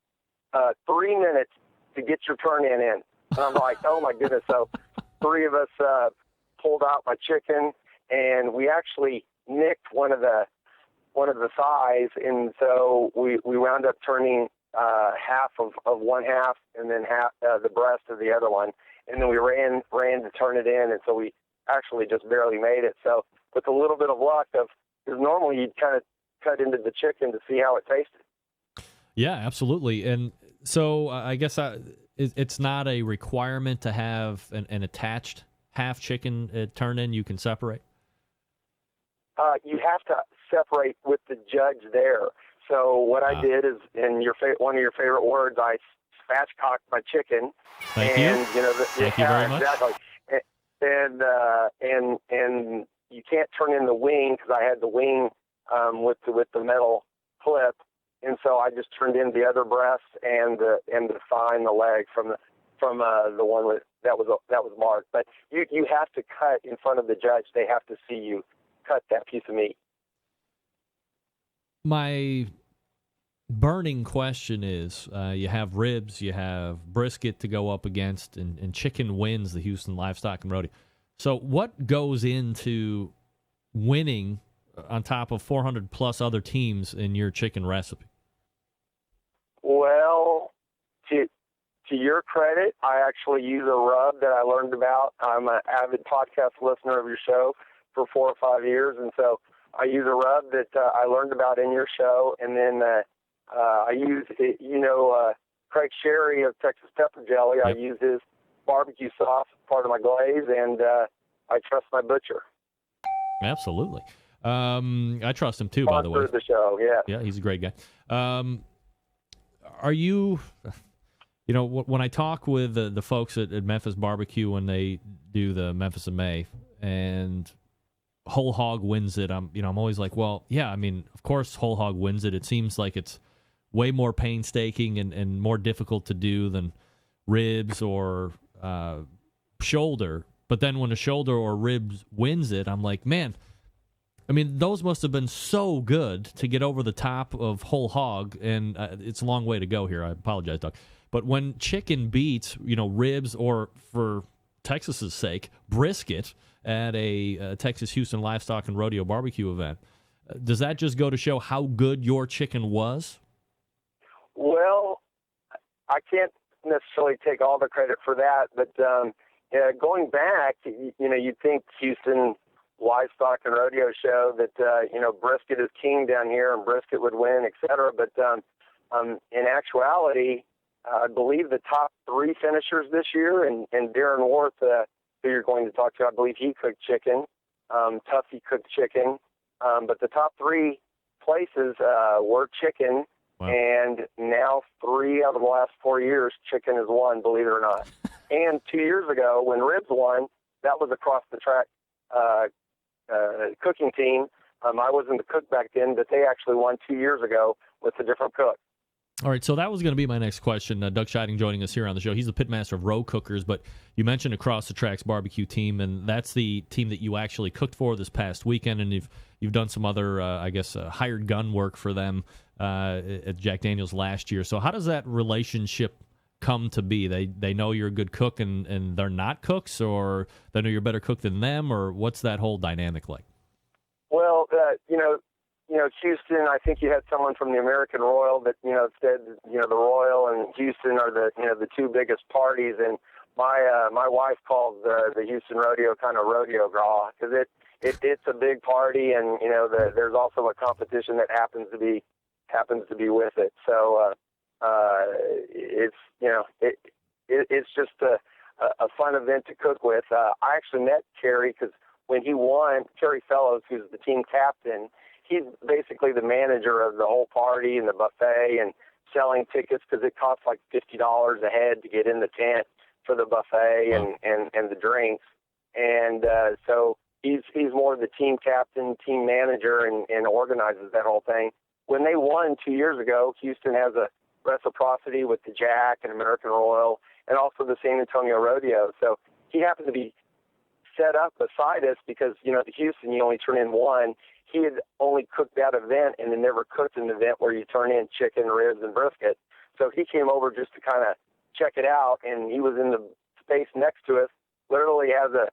3 minutes to get your turn-in in. And I'm like, oh, my goodness. So 3 of us pulled out my chicken, and we actually nicked one of the thighs. And so we wound up turning half of one half and then half the breast of the other one. And then we ran to turn it in, and so we actually just barely made it. So with a little bit of luck, because normally you'd kind of cut into the chicken to see how it tasted. Yeah, absolutely. And so I guess it's not a requirement to have an attached half chicken turn in. You can separate? You have to separate with the judge there. So what I did is, in one of your favorite words, I spatchcocked my chicken. Thank you. Thank you very much. Exactly. And you can't turn in the wing because I had the wing with the metal clip, and so I just turned in the other breast and the thigh and the leg from the one that was marked. But you have to cut in front of the judge. They have to see you cut that piece of meat. My burning question is, you have ribs, you have brisket to go up against, and chicken wins the Houston Livestock and Rodeo. So what goes into winning on top of 400-plus other teams in your chicken recipe? Well, to your credit, I actually use a rub that I learned about. I'm an avid podcast listener of your show for 4 or 5 years, and so I use a rub that I learned about in your show, and then I use, Craig Sherry of Texas Pepper Jelly. Yep. I use his barbecue sauce as part of my glaze, and I trust my butcher. Absolutely. I trust him too, by the way. Sponsor of the show, yeah. Yeah, he's a great guy. Are you, when I talk with the folks at Memphis Barbecue when they do the Memphis in May, and Whole Hog wins it, I'm always like, well, yeah, I mean, of course Whole Hog wins it. It seems like it's way more painstaking and more difficult to do than ribs or shoulder. But then when a shoulder or ribs wins it, I'm like, man, I mean, those must have been so good to get over the top of Whole Hog, and it's a long way to go here. I apologize, Doug. But when chicken beats, ribs, or for Texas's sake, brisket at a Texas Houston Livestock and Rodeo barbecue event, does that just go to show how good your chicken was? Well, I can't necessarily take all the credit for that, but going back, you'd think Houston Livestock and Rodeo show that brisket is king down here and brisket would win, etc. But in actuality, I believe, the top 3 finishers this year, and Darren Worth, who you're going to talk to, I believe he cooked chicken. Tuffy cooked chicken. But the top 3 places were chicken, and now 3 out of the last 4 years, chicken has won, believe it or not. And 2 years ago, when ribs won, that was across the track cooking team. I wasn't the cook back then, but they actually won 2 years ago with a different cook. All right, so that was going to be my next question. Doug Scheiding joining us here on the show. He's the pitmaster of Row Cookers, but you mentioned Across the Tracks barbecue team, and that's the team that you actually cooked for this past weekend, and you've done some other, hired gun work for them at Jack Daniel's last year. So how does that relationship come to be? They know you're a good cook, and they're not cooks, or they know you're a better cook than them, or what's that whole dynamic like? Well, Houston, I think you had someone from the American Royal that, said, the Royal and Houston are the 2 biggest parties. And my wife calls the Houston Rodeo kind of rodeo gras, because it's a big party, and, there's also a competition that happens to be with it. So, it's just a fun event to cook with. I actually met Kerry because when he won, Kerry Fellows, who's the team captain, he's basically the manager of the whole party and the buffet and selling tickets, because it costs like $50 a head to get in the tent for the buffet and the drinks. And so he's more the team captain, team manager, and organizes that whole thing. When they won 2 years ago, Houston has a reciprocity with the Jack and American Royal and also the San Antonio Rodeo. So he happened to be set up beside us because, the Houston, you only turn in 1. He had only cooked that event and then never cooked an event where you turn in chicken, ribs, and brisket. So he came over just to kind of check it out, and he was in the space next to us. Literally has a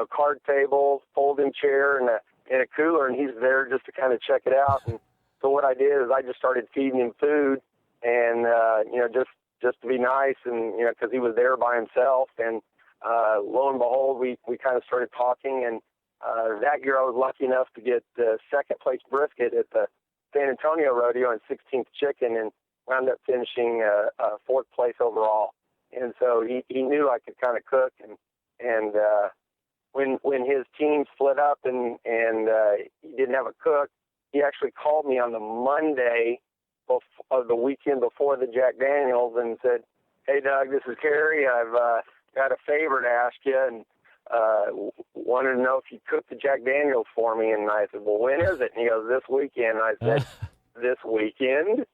card table, folding chair, and a cooler, and he's there just to kind of check it out. And so what I did is I just started feeding him food, and just to be nice, and because he was there by himself. And lo and behold, we kind of started talking, and that year I was lucky enough to get second place brisket at the San Antonio Rodeo and 16th chicken, and wound up finishing 4th place overall. And so he knew I could kind of cook, and when his team split up and he didn't have a cook, he actually called me on the Monday of the weekend before the Jack Daniels and said, "Hey Doug, this is Kerry. I've got a favor to ask you, and wanted to know if you cooked the Jack Daniels for me." And I said, "Well, when is it?" And he goes, "This weekend." And I said, "This weekend?"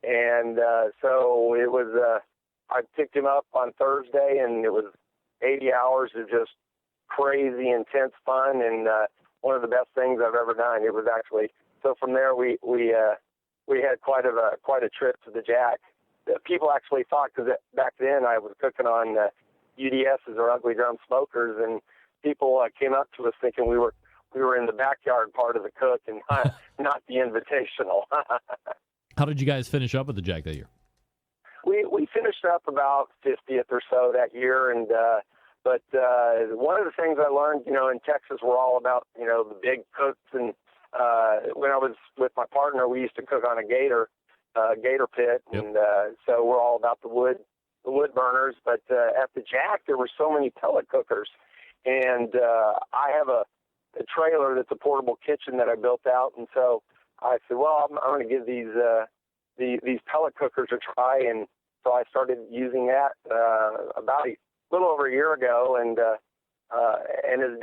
And so it was, I picked him up on Thursday, and it was 80 hours of just crazy, intense fun, and one of the best things I've ever done. It was actually, so from there we had quite a trip to the Jack. People actually thought, because back then I was cooking on UDSs, or ugly drum smokers, and people came up to us thinking we were in the backyard part of the cook and not the invitational. How did you guys finish up with the Jack that year? We finished up about 50th or so that year, and but one of the things I learned, in Texas, we're all about the big cooks, and when I was with my partner, we used to cook on a gator pit, and so we're all about the wood burners. But at the Jack, there were so many pellet cookers, and I have a trailer that's a portable kitchen that I built out, and so I said, well, I'm going to give these pellet cookers a try, and so I started using that about a little over a year ago, and as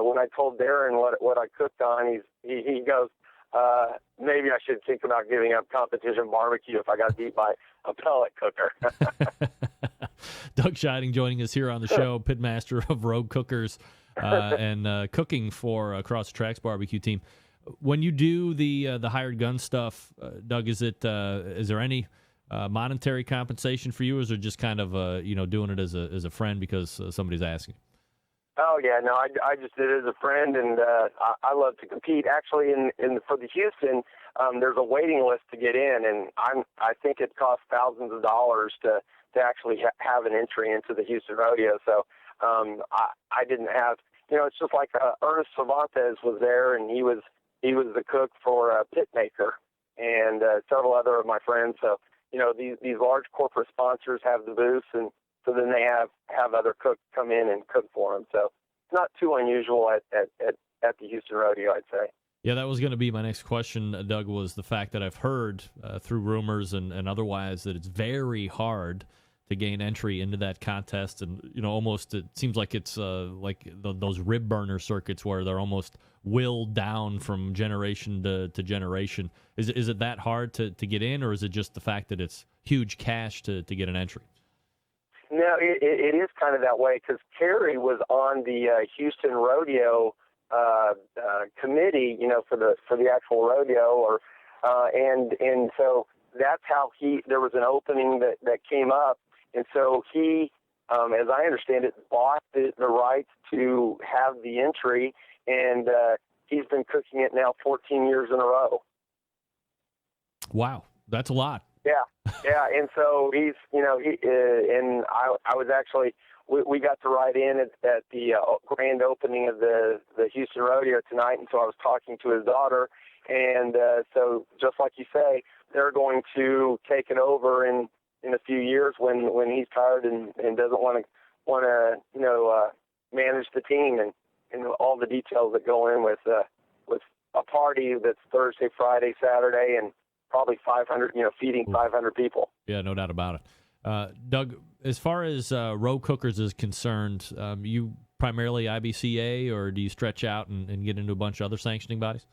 when I told Darren what I cooked on, he goes, maybe I should think about giving up competition barbecue if I got beat by a pellet cooker. Doug Scheiding joining us here on the show, pitmaster of Rogue Cookers and cooking for Across the Tracks barbecue team. When you do the hired gun stuff, Doug, is there any monetary compensation for you, or is it just kind of doing it as a friend because somebody's asking? Oh yeah, no, I just did it as a friend, and I love to compete. Actually, for the Houston, there's a waiting list to get in, and I think it costs thousands of dollars to actually have an entry into the Houston Rodeo. So I didn't have, it's just like Ernest Cervantes was there, and he was the cook for Pitmaker and several other of my friends. So these large corporate sponsors have the booths, and so then they have other cooks come in and cook for them. So it's not too unusual at the Houston Rodeo, I'd say. Yeah, that was going to be my next question, Doug, was the fact that I've heard through rumors and otherwise that it's very hard to gain entry into that contest. And, almost it seems like it's like those rib burner circuits where they're almost willed down from generation to generation. Is it that hard to get in, or is it just the fact that it's huge cash to get an entry? No, it is kind of that way, because Kerry was on the Houston Rodeo committee, for the actual rodeo, and so that's how there was an opening that came up, and so he, as I understand it, bought the rights to have the entry, and he's been cooking it now 14 years in a row. Wow, that's a lot. Yeah, and so he's, and I was actually, we got to ride in at the grand opening of the Houston Rodeo tonight, and so I was talking to his daughter, and so just like you say, they're going to take it over in a few years when he's tired and doesn't want to manage the team and all the details that go in with a party that's Thursday, Friday, Saturday, and probably 500, feeding 500 people. Yeah, no doubt about it. Doug, as far as Rogue Cookers is concerned, you primarily IBCA, or do you stretch out and get into a bunch of other sanctioning bodies?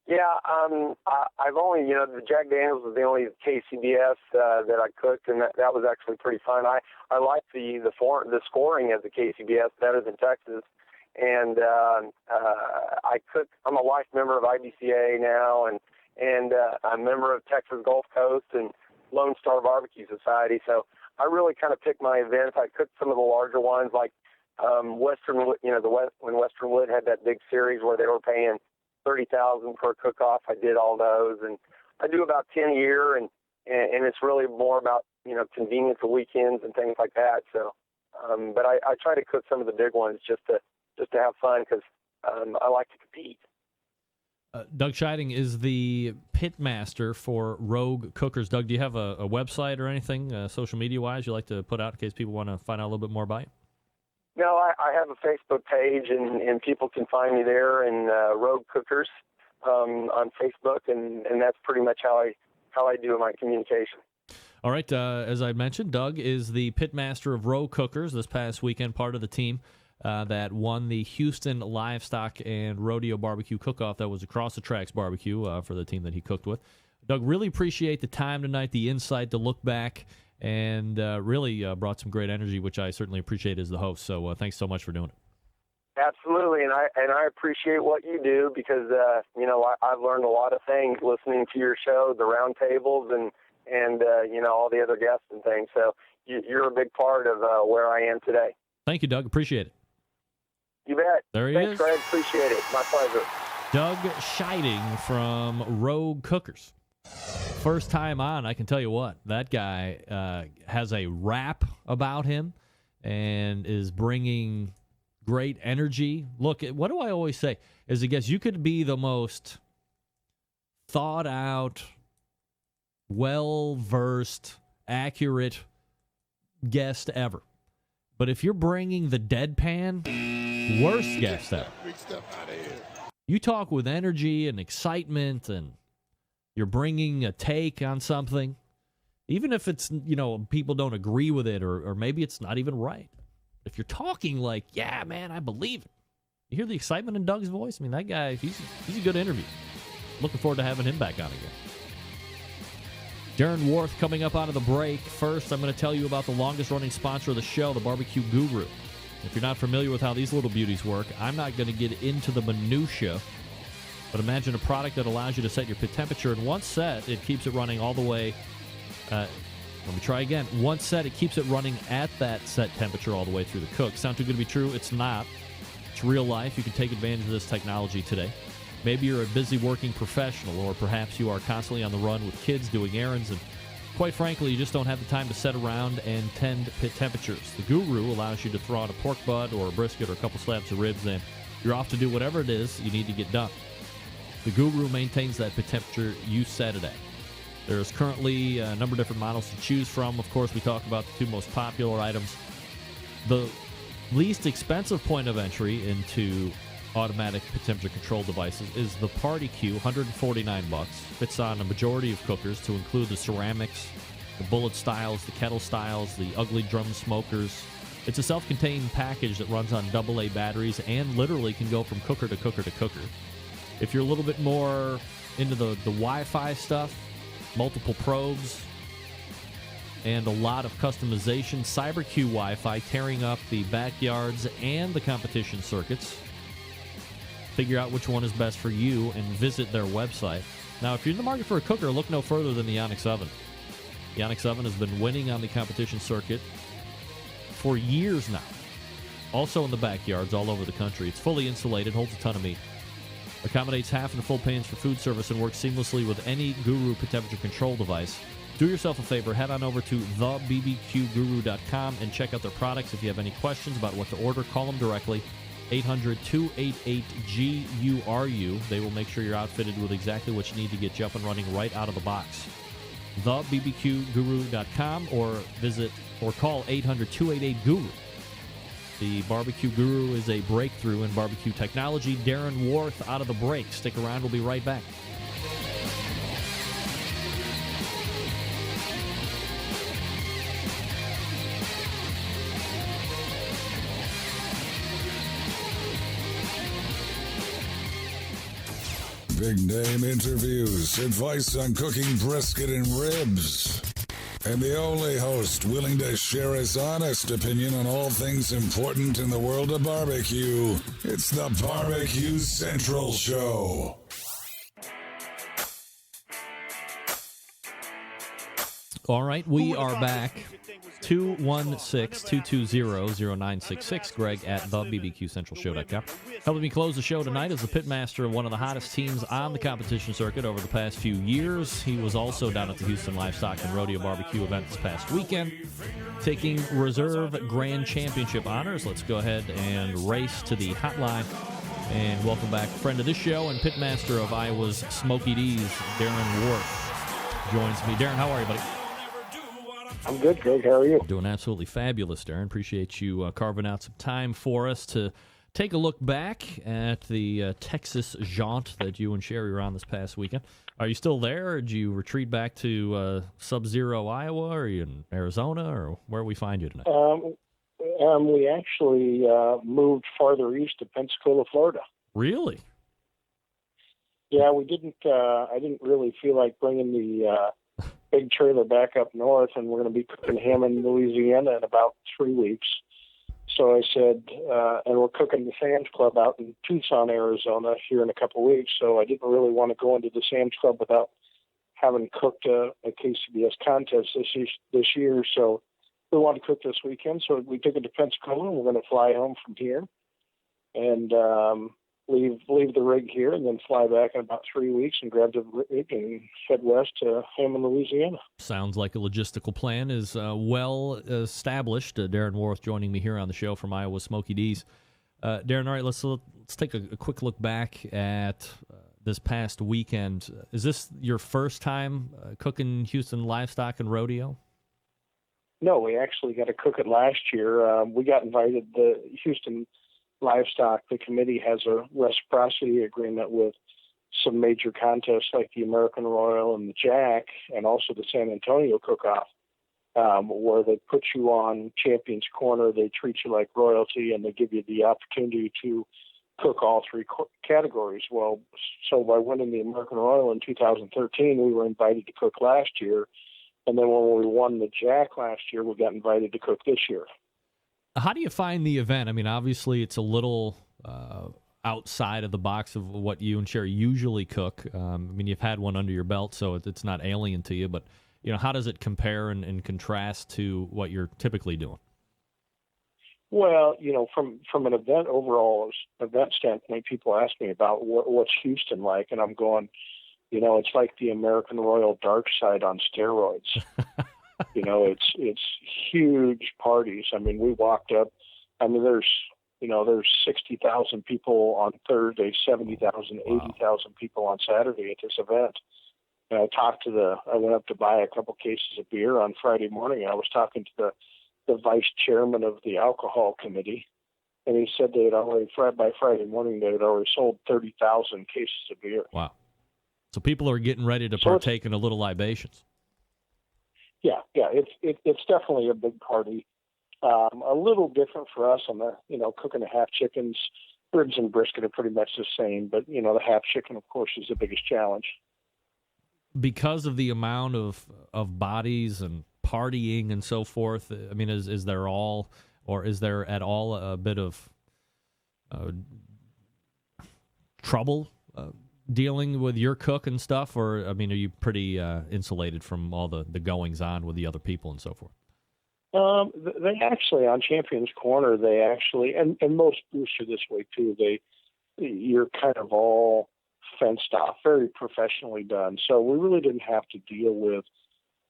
Yeah, I've only, the Jack Daniels was the only KCBS that I cooked, and that was actually pretty fun. I like the scoring of the KCBS better than Texas, and I cook. I'm a life member of IBCA now, and I'm a member of Texas Gulf Coast and Lone Star Barbecue Society. So I really kind of pick my events. I cooked some of the larger ones, like Western, when Western Wood had that big series where they were paying $30,000 for a cook-off. I did all those, and I do about 10 a year, and it's really more about convenience of weekends and things like that. So, but I try to cook some of the big ones just to have fun, because I like to compete. Doug Scheiding is the pit master for Rogue Cookers. Doug, do you have a website or anything, social media-wise, you like to put out in case people want to find out a little bit more about you? No, I have a Facebook page, and people can find me there, and Rogue Cookers on Facebook, and that's pretty much how I do my communication. All right, as I mentioned, Doug is the pit master of Rogue Cookers this past weekend, part of the team that won the Houston Livestock and Rodeo Barbecue Cook-Off that was across the tracks barbecue for the team that he cooked with. Doug, really appreciate the time tonight, the insight to look back, and really brought some great energy, which I certainly appreciate as the host. So thanks so much for doing it. Absolutely, and I appreciate what you do, because I've learned a lot of things listening to your show, the round tables, and all the other guests and things. So you're a big part of where I am today. Thank you, Doug. Appreciate it. You bet. There he Thanks, is. Greg. Appreciate it. My pleasure. Doug Scheiding from Rogue Cookers. First time on, I can tell you what, that guy has a rap about him and is bringing great energy. Look, what do I always say? As a guest, you could be the most thought out, well-versed, accurate guest ever. But if you're bringing the deadpan, worst guest ever. You talk with energy and excitement, and you're bringing a take on something, even if it's, people don't agree with it, or maybe it's not even right. If you're talking like, yeah, man, I believe it. You hear the excitement in Doug's voice? I mean, that guy, he's a good interview. Looking forward to having him back on again. Darren Worth coming up out of the break. First, I'm going to tell you about the longest-running sponsor of the show, the Barbecue Guru. If you're not familiar with how these little beauties work, I'm not going to get into the minutia, but imagine a product that allows you to set your pit temperature. In one set, it keeps it running all the way. Let me try again. One set, it keeps it running at that set temperature all the way through the cook. Sound too good to be true? It's not. It's real life. You can take advantage of this technology today. Maybe you're a busy working professional, or perhaps you are constantly on the run with kids doing errands, and quite frankly, you just don't have the time to sit around and tend pit temperatures. The Guru allows you to throw on a pork butt or a brisket or a couple slabs of ribs, and you're off to do whatever it is you need to get done. The Guru maintains that pit temperature you set it at. There's currently a number of different models to choose from. Of course, we talk about the two most popular items. The least expensive point of entry into automatic temperature control devices is the Party Q, $149. Fits on a majority of cookers, to include the ceramics, the bullet styles, the kettle styles, the ugly drum smokers. It's a self-contained package that runs on AA batteries and literally can go from cooker to cooker to cooker. If you're a little bit more into the Wi-Fi stuff, multiple probes, and a lot of customization, CyberQ Wi-Fi tearing up the backyards and the competition circuits. Figure out which one is best for you and visit their website. Now, if you're in the market for a cooker, look no further than the Onyx Oven. The Onyx Oven has been winning on the competition circuit for years now. Also in the backyards all over the country. It's fully insulated, holds a ton of meat. Accommodates half and full pans for food service and works seamlessly with any Guru temperature control device. Do yourself a favor, head on over to thebbqguru.com and check out their products. If you have any questions about what to order, call them directly. 800-288-GURU. They will make sure you're outfitted with exactly what you need to get you up and running right out of the box. thebbqguru.com or call 800-288-GURU. The Barbecue Guru is a breakthrough in barbecue technology. Darren Worth out of the break. Stick around. We'll be right back. Big name interviews, advice on cooking brisket and ribs, and the only host willing to share his honest opinion on all things important in the world of barbecue. It's the BBQ Central Show. All right, we are back. 216-220-0966. Greg at thebbqcentralshow.com. Helping me close the show tonight is the pitmaster of one of the hottest teams on the competition circuit over the past few years. He was also down at the Houston Livestock and Rodeo Barbecue event this past weekend, taking reserve grand championship honors. Let's go ahead and race to the hotline and welcome back friend of this show and pitmaster of Iowa's Smoky D's, Darren Worth, joins me. Darren, how are you, buddy? I'm good, Greg. How are you? Doing absolutely fabulous, Darren. Appreciate you carving out some time for us to take a look back at the Texas jaunt that you and Sherry were on this past weekend. Are you still there, or did you retreat back to Sub-Zero, Iowa? Or are you in Arizona, or where we find you tonight? We actually moved farther east to Pensacola, Florida. Really? Yeah, we didn't. I didn't really feel like bringing the big trailer back up north, and we're going to be cooking Hammond, Louisiana in about 3 weeks. So I said, and we're cooking the Sam's Club out in Tucson, Arizona here in a couple of weeks. So I didn't really want to go into the Sam's Club without having cooked a KCBS contest this year. So we wanted to cook this weekend. So we took it to Pensacola, and we're going to fly home from here and leave the rig here and then fly back in about 3 weeks and grab the rig and head west to Hammond, Louisiana. Sounds like a logistical plan is well established. Darren Worth joining me here on the show from Iowa Smoky D's. Darren, all right, let's take a quick look back at this past weekend. Is this your first time cooking Houston Livestock and Rodeo? No, we actually got to cook it last year. We got invited. The Houston Livestock, the committee has a reciprocity agreement with some major contests like the American Royal and the Jack, and also the San Antonio Cook-Off, where they put you on Champions Corner. They treat you like royalty, and they give you the opportunity to cook all three categories. Well, so by winning the American Royal in 2013, we were invited to cook last year. And then when we won the Jack last year, we got invited to cook this year. How do you find the event? I mean, obviously, it's a little outside of the box of what you and Sherry usually cook. I mean, you've had one under your belt, so it's not alien to you. But, you know, how does it compare and contrast to what you're typically doing? Well, you know, from an overall event standpoint, people ask me about what's Houston like, and I'm going, you know, it's like the American Royal Dark Side on steroids. You know, it's huge parties. I mean, we walked up. I mean, there's 60,000 people on Thursday, 70,000, 80,000 people on Saturday at this event. And I went up to buy a couple cases of beer on Friday morning. I was talking to the vice chairman of the alcohol committee, and he said they had already, by Friday morning, they had already sold 30,000 cases of beer. Wow. So people are getting ready to partake in a little libations. Yeah, it's definitely a big party. A little different for us on the, cooking the half chickens. Ribs and brisket are pretty much the same, but, the half chicken, of course, is the biggest challenge. Because of the amount of bodies and partying and so forth, I mean, is there at all a bit of trouble dealing with your cook and stuff? Or, I mean, are you pretty insulated from all the goings-on with the other people and so forth? They actually, on Champions Corner, and most booths are this way too, you're kind of all fenced off, very professionally done. So we really didn't have to deal with,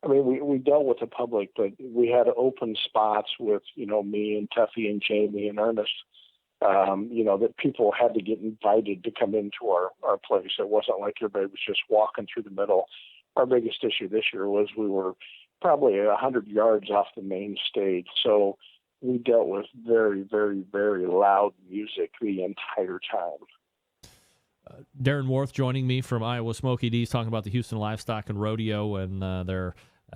we dealt with the public, but we had open spots with, me and Tuffy and Jamie and Ernest, that people had to get invited to come into our place. It wasn't like everybody was just walking through the middle. Our biggest issue this year was we were probably 100 yards off the main stage. So we dealt with very, very, very loud music the entire time. Darren Worth joining me from Iowa Smoky D's, talking about the Houston Livestock and Rodeo, and they're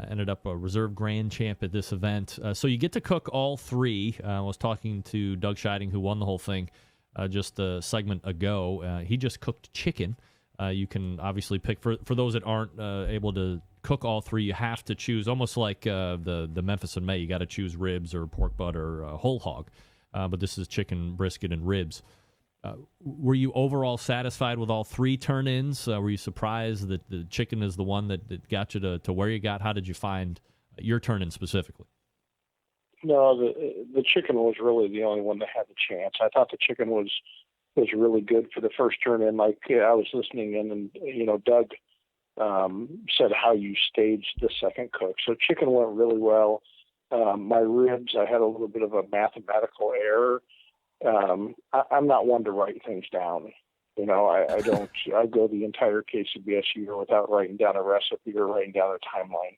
ended up a reserve grand champ at this event. So you get to cook all three. I was talking to Doug Scheiding, who won the whole thing just a segment ago. He just cooked chicken. You can obviously pick, for those that aren't able to cook all three, you have to choose, almost like the Memphis in May. You got to choose ribs or pork butt or whole hog. But this is chicken, brisket, and ribs. Were you overall satisfied with all three turn-ins? Were you surprised that the chicken is the one that got you to where you got? How did you find your turn-in specifically? No, the chicken was really the only one that had the chance. I thought the chicken was really good for the first turn-in. Like, I was listening in, and Doug said how you staged the second cook. So chicken went really well. My ribs, I had a little bit of a mathematical error. I'm not one to write things down. I don't. I go the entire KCBS year without writing down a recipe or writing down a timeline.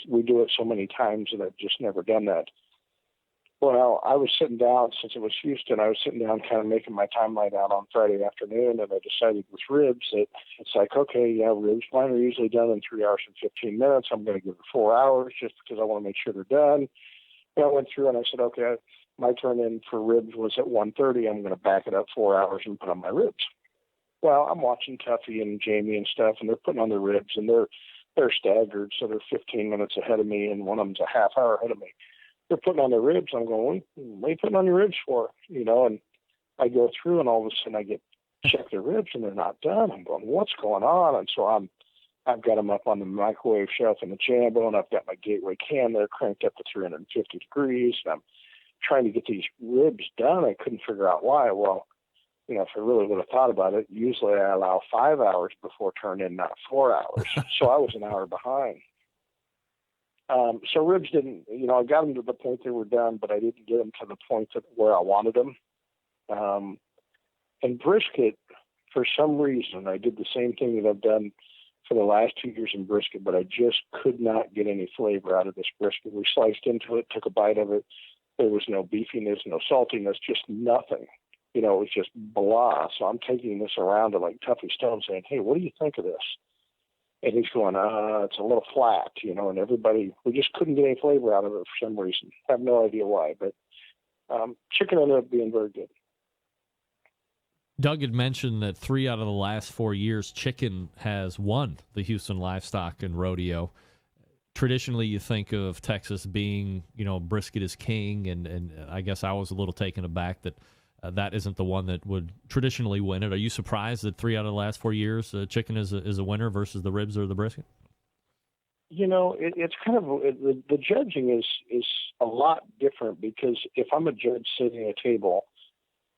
We do it so many times that I've just never done that. Well, I was sitting down, since it was Houston, I was sitting down kind of making my timeline out on Friday afternoon, and I decided with ribs that it's like, okay, yeah, ribs, mine are usually done in 3 hours and 15 minutes. I'm going to give it 4 hours just because I want to make sure they're done. And I went through and I said, okay, my turn in for ribs was at 1:30. I'm going to back it up 4 hours and put on my ribs. Well, I'm watching Tuffy and Jamie and stuff, and they're putting on their ribs, and they're staggered, so they're 15 minutes ahead of me, and one of them's a half hour ahead of me. They're putting on their ribs. I'm going, what are you putting on your ribs for? And I go through, and all of a sudden I check their ribs, and they're not done. I'm going, what's going on? And so I've got them up on the microwave shelf in the Jambo, and I've got my Gateway can there cranked up to 350 degrees, and I'm trying to get these ribs done. I couldn't figure out why. Well, if I really would have thought about it, usually I allow 5 hours before turn-in, not 4 hours. So I was an hour behind. So ribs didn't, I got them to the point they were done, but I didn't get them to the point where I wanted them. And brisket, for some reason, I did the same thing that I've done for the last 2 years in brisket, but I just could not get any flavor out of this brisket. We sliced into it, took a bite of it. There was no beefiness, no saltiness, just nothing. It was just blah. So I'm taking this around to like Tuffy Stone saying, hey, what do you think of this? And he's going, it's a little flat, and everybody, we just couldn't get any flavor out of it for some reason. I have no idea why, but chicken ended up being very good. Doug had mentioned that 3 out of the last 4 years, chicken has won the Houston Livestock and Rodeo. Traditionally, you think of Texas being, brisket is king, and I guess I was a little taken aback that that isn't the one that would traditionally win it. Are you surprised that 3 out of the last 4 years, chicken is a winner versus the ribs or the brisket? It's kind of the judging is a lot different, because if I'm a judge sitting at a table,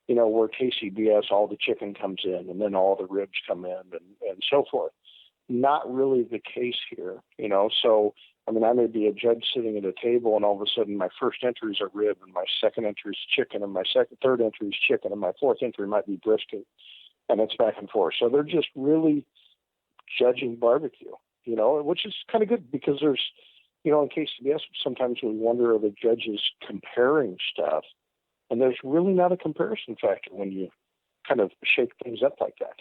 where KCBS, all the chicken comes in and then all the ribs come in and so forth. Not really the case here, So, I may be a judge sitting at a table, and all of a sudden my first entry is a rib, and my second entry is chicken, and my third entry is chicken, and my fourth entry might be brisket, and it's back and forth. So they're just really judging barbecue, which is kind of good because there's, in KCBS, sometimes we wonder, are the judges comparing stuff? And there's really not a comparison factor when you kind of shake things up like that.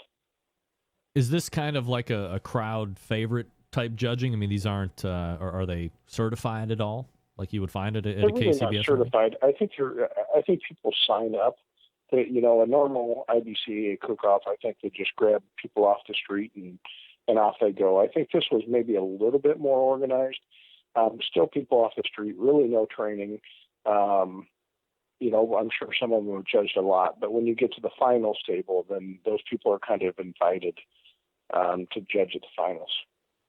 Is this kind of like a crowd favorite type judging? I mean, these aren't, are they certified at all? Like you would find it at a really KCBS? Not certified. I think people sign up. A normal IBCA cook-off, I think they just grab people off the street and off they go. I think this was maybe a little bit more organized. Still people off the street, really no training. I'm sure some of them were judged a lot, but when you get to the finals table, then those people are kind of invited to judge at the finals.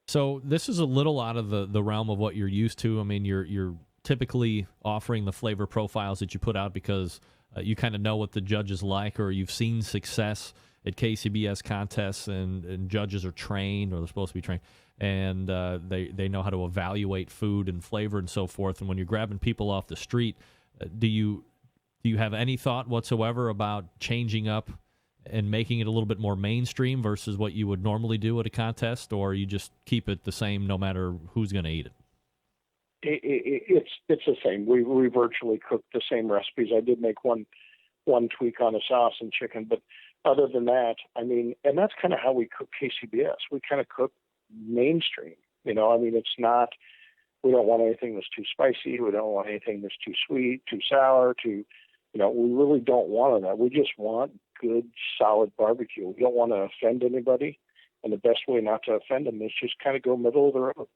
So this is a little out of the realm of what you're used to. I mean, you're typically offering the flavor profiles that you put out because you kind of know what the judges like, or you've seen success at KCBS contests, and judges are trained, or they're supposed to be trained, and they know how to evaluate food and flavor and so forth. And when you're grabbing people off the street, do you have any thought whatsoever about changing up and making it a little bit more mainstream versus what you would normally do at a contest, or you just keep it the same no matter who's going to eat it? It's the same. We virtually cook the same recipes. I did make one tweak on a sauce and chicken, but other than that, I mean, and that's kind of how we cook KCBS. We kind of cook mainstream. It's not. We don't want anything that's too spicy. We don't want anything that's too sweet, too sour, we really don't want that. We just want good, solid barbecue. We don't want to offend anybody, and the best way not to offend them is just kind of go middle of the road.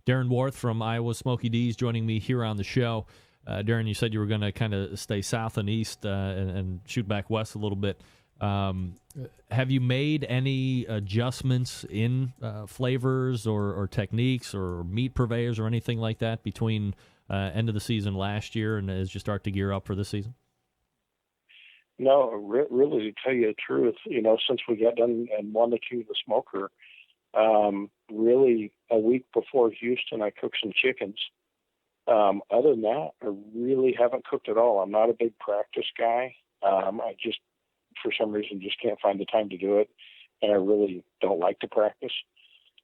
Darren Worth from Iowa Smoky D's joining me here on the show. Darren, you said you were going to kind of stay south and east and shoot back west a little bit. Have you made any adjustments in flavors or techniques or meat purveyors or anything like that between end of the season last year and as you start to gear up for this season? No, really, to tell you the truth, since we got done and won the King of the Smoker, really a week before Houston, I cooked some chickens. Other than that, I really haven't cooked at all. I'm not a big practice guy. I just, for some reason, just can't find the time to do it, and I really don't like to practice.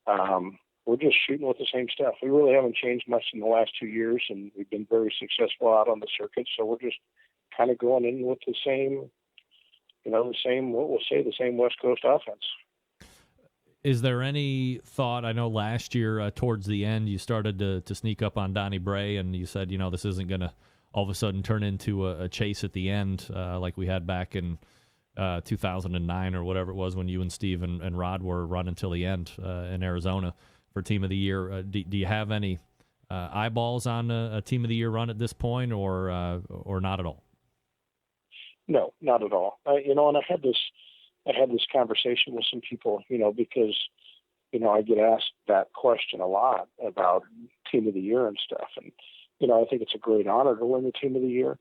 We're just shooting with the same stuff. We really haven't changed much in the last 2 years, and we've been very successful out on the circuit, so we're just kind of going in with the same West Coast offense. Is there any thought, I know last year towards the end you started to sneak up on Donnie Bray, and you said, this isn't going to all of a sudden turn into a chase at the end like we had back in 2009 or whatever it was when you and Steve and Rod were running till the end in Arizona for Team of the Year. Do you have any eyeballs on a Team of the Year run at this point, or not at all? No, not at all. And I had this conversation with some people, because, I get asked that question a lot about Team of the Year and stuff. And, I think it's a great honor to win the Team of the Year.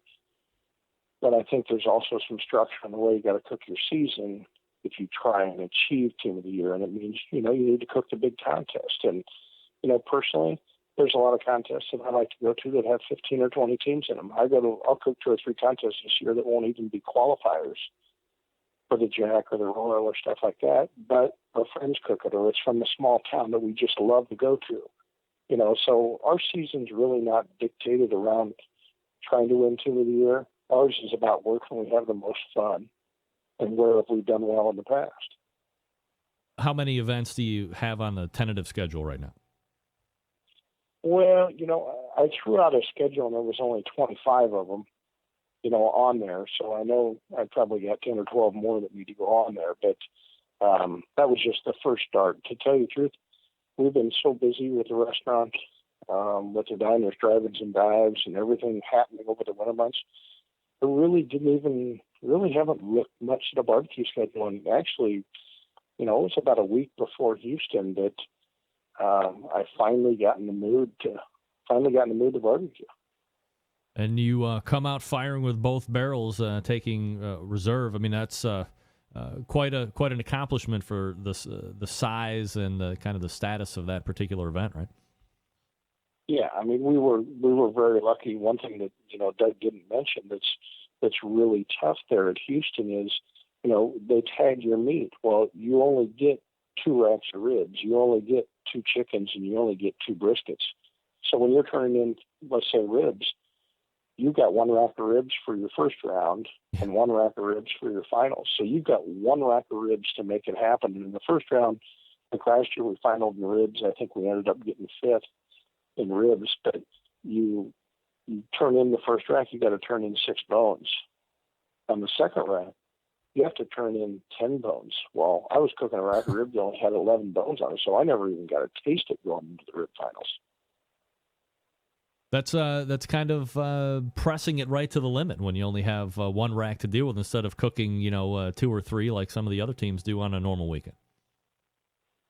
But I think there's also some structure in the way you got to cook your season if you try and achieve Team of the Year. And it means, you need to cook the big contest. And, personally, there's a lot of contests that I like to go to that have 15 or 20 teams in them. I'll cook 2 or 3 contests this year that won't even be qualifiers for the Jack or the Royal or stuff like that, but our friends cook it, or it's from a small town that we just love to go to. So our season's really not dictated around trying to win Team of the Year. Ours is about where can we have the most fun and where have we done well in the past. How many events do you have on the tentative schedule right now? Well, I threw out a schedule and there was only 25 of them, on there. So I know I probably got 10 or 12 more that need to go on there. But that was just the first start. To tell you the truth, we've been so busy with the restaurant, with the diners, drive-ins and dives and everything happening over the winter months. I really haven't looked much at a barbecue schedule. And actually, it was about a week before Houston that I finally got in the mood to barbecue. And you come out firing with both barrels, taking reserve. I mean, that's quite an accomplishment for the size and the kind of the status of that particular event, right? Yeah, I mean, we were very lucky. One thing that Doug didn't mention that's really tough there at Houston is they tag your meat. Well, you only get 2 racks of ribs. You only get 2 chickens and you only get 2 briskets. So when you're turning in, let's say, ribs, you've got 1 rack of ribs for your first round and 1 rack of ribs for your finals. So you've got 1 rack of ribs to make it happen. And in the first round, like last year, we finaled in ribs. I think we ended up getting 5th in ribs. But you turn in the first rack, you got to turn in 6 bones. On the second rack, you have to turn in 10 bones. Well, I was cooking a rack of ribs that only had 11 bones on it, so I never even got a taste it going into the rib finals. That's kind of pressing it right to the limit when you only have 1 rack to deal with instead of cooking 2 or 3 like some of the other teams do on a normal weekend.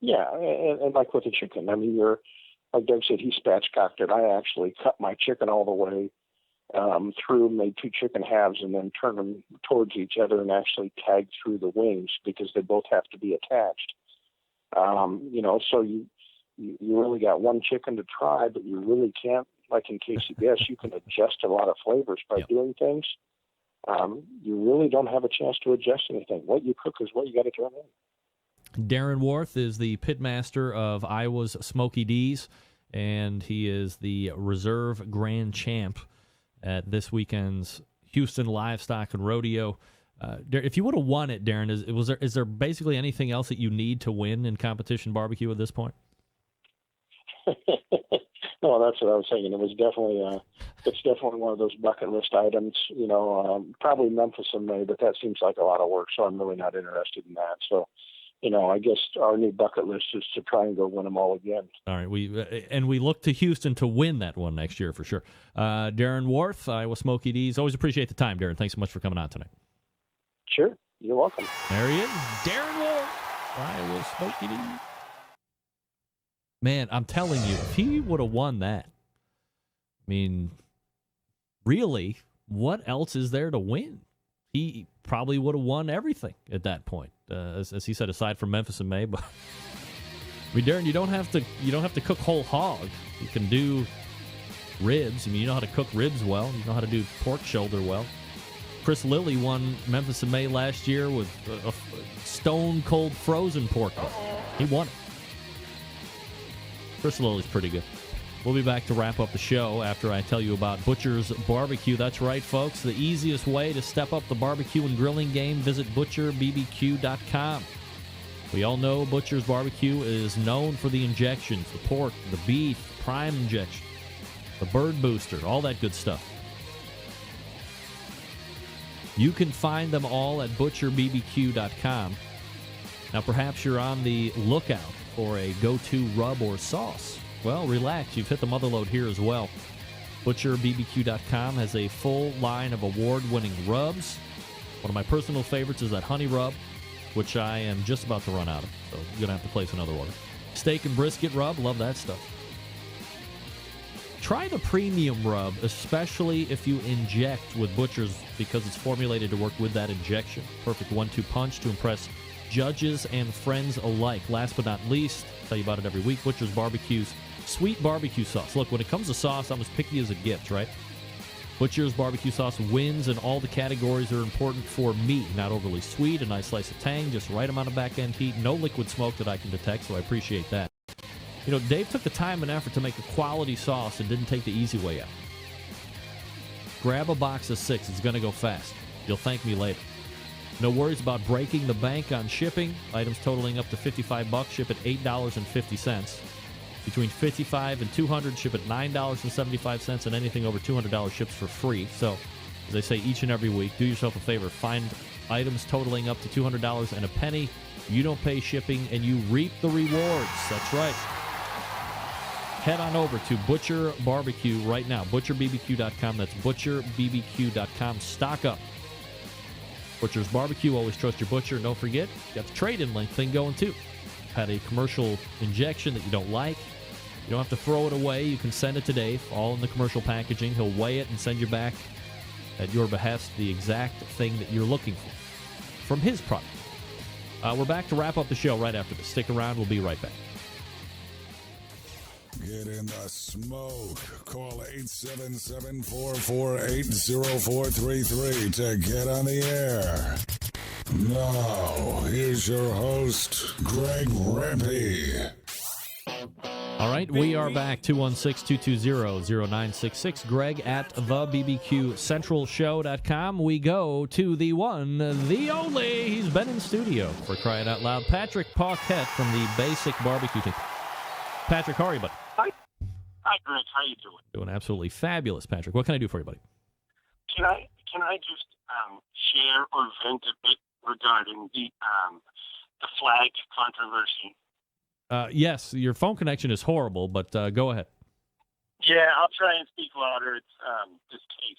Yeah, and like with the chicken, I mean, like Doug said, he spatchcocked it. I actually cut my chicken all the way through, made 2 chicken halves, and then turned them towards each other and actually tagged through the wings because they both have to be attached. So you really got 1 chicken to try, but you really can't. Like in KCBS, you can adjust a lot of flavors by doing things. You really don't have a chance to adjust anything. What you cook is what you got to turn in. Darren Worth is the pitmaster of Iowa's Smoky D's, and he is the reserve grand champ at this weekend's Houston Livestock and Rodeo. If you would have won it, Darren, is there basically anything else that you need to win in competition barbecue at this point? No, that's what I was thinking. It was it's definitely one of those bucket list items. Probably Memphis in May, but that seems like a lot of work, so I'm really not interested in that. So, I guess our new bucket list is to try and go win them all again. All right, we look to Houston to win that one next year for sure. Darren Worth, Iowa Smoky D's. Always appreciate the time, Darren. Thanks so much for coming on tonight. Sure, you're welcome. There he is, Darren Worth, Iowa Smoky D's. Man, I'm telling you, if he would have won that, I mean, really, what else is there to win? He probably would have won everything at that point, as he said, aside from Memphis in May. But I mean, Darren, you don't have to cook whole hog. You can do ribs. I mean, you know how to cook ribs well. You know how to do pork shoulder well. Chris Lilly won Memphis in May last year with a stone cold frozen pork. He won it. Chris Lilly's pretty good. We'll be back to wrap up the show after I tell you about Butcher's Barbecue. That's right, folks. The easiest way to step up the barbecue and grilling game, visit butcherbbq.com. We all know Butcher's Barbecue is known for the injections, the pork, the beef, prime injection, the bird booster, all that good stuff. You can find them all at butcherbbq.com. Now, perhaps you're on the lookout for a go-to rub or sauce. Well, relax. You've hit the mother load here as well. ButcherBBQ.com has a full line of award-winning rubs. One of my personal favorites is that honey rub, which I am just about to run out of, so I'm going to have to place another order. Steak and brisket rub, love that stuff. Try the premium rub, especially if you inject with Butcher's, because it's formulated to work with that injection. Perfect 1-2 punch to impress judges and friends alike. Last but not least, I'll tell you about it every week, Butcher's Barbecue's sweet barbecue sauce. Look, when it comes to sauce, I'm as picky as it gets, right? Butcher's barbecue sauce wins in all the categories that are important for me. Not overly sweet, a nice slice of tang, just right amount of back-end heat, no liquid smoke that I can detect, so I appreciate that. Dave took the time and effort to make a quality sauce and didn't take the easy way out. Grab a box of 6. It's going to go fast. You'll thank me later. No worries about breaking the bank on shipping. Items totaling up to $55 ship at $8.50. Between $55 and $200 ship at $9.75, and anything over $200 ships for free. So, as I say each and every week, do yourself a favor. Find items totaling up to $200 and a penny. You don't pay shipping, and you reap the rewards. That's right. Head on over to Butcher Barbecue right now. ButcherBBQ.com. That's ButcherBBQ.com. Stock up. Butcher's Barbecue. Always trust your butcher. And don't forget, you got the trade-in link thing going too. Had a commercial injection that you don't like. You don't have to throw it away. You can send it to Dave, all in the commercial packaging. He'll weigh it and send you back at your behest the exact thing that you're looking for from his product. We're back to wrap up the show right after this. Stick around. We'll be right back. Get in the smoke. Call 877-448-0433 to get on the air. Now, here's your host, Greg Rempe. All right, we are back. 216-220-0966. Greg at the BBQ Central Show.com. We go to the one, the only. He's been in studio, for crying out loud. Patrick Paquette from the Basic Barbecue team. Patrick, how are you, buddy? Hi, Greg. How you doing? Doing absolutely fabulous, Patrick. What can I do for you, buddy? Can I just share or vent a bit regarding the flag controversy? Yes, your phone connection is horrible, but go ahead. Yeah, I'll try and speak louder. It's this case.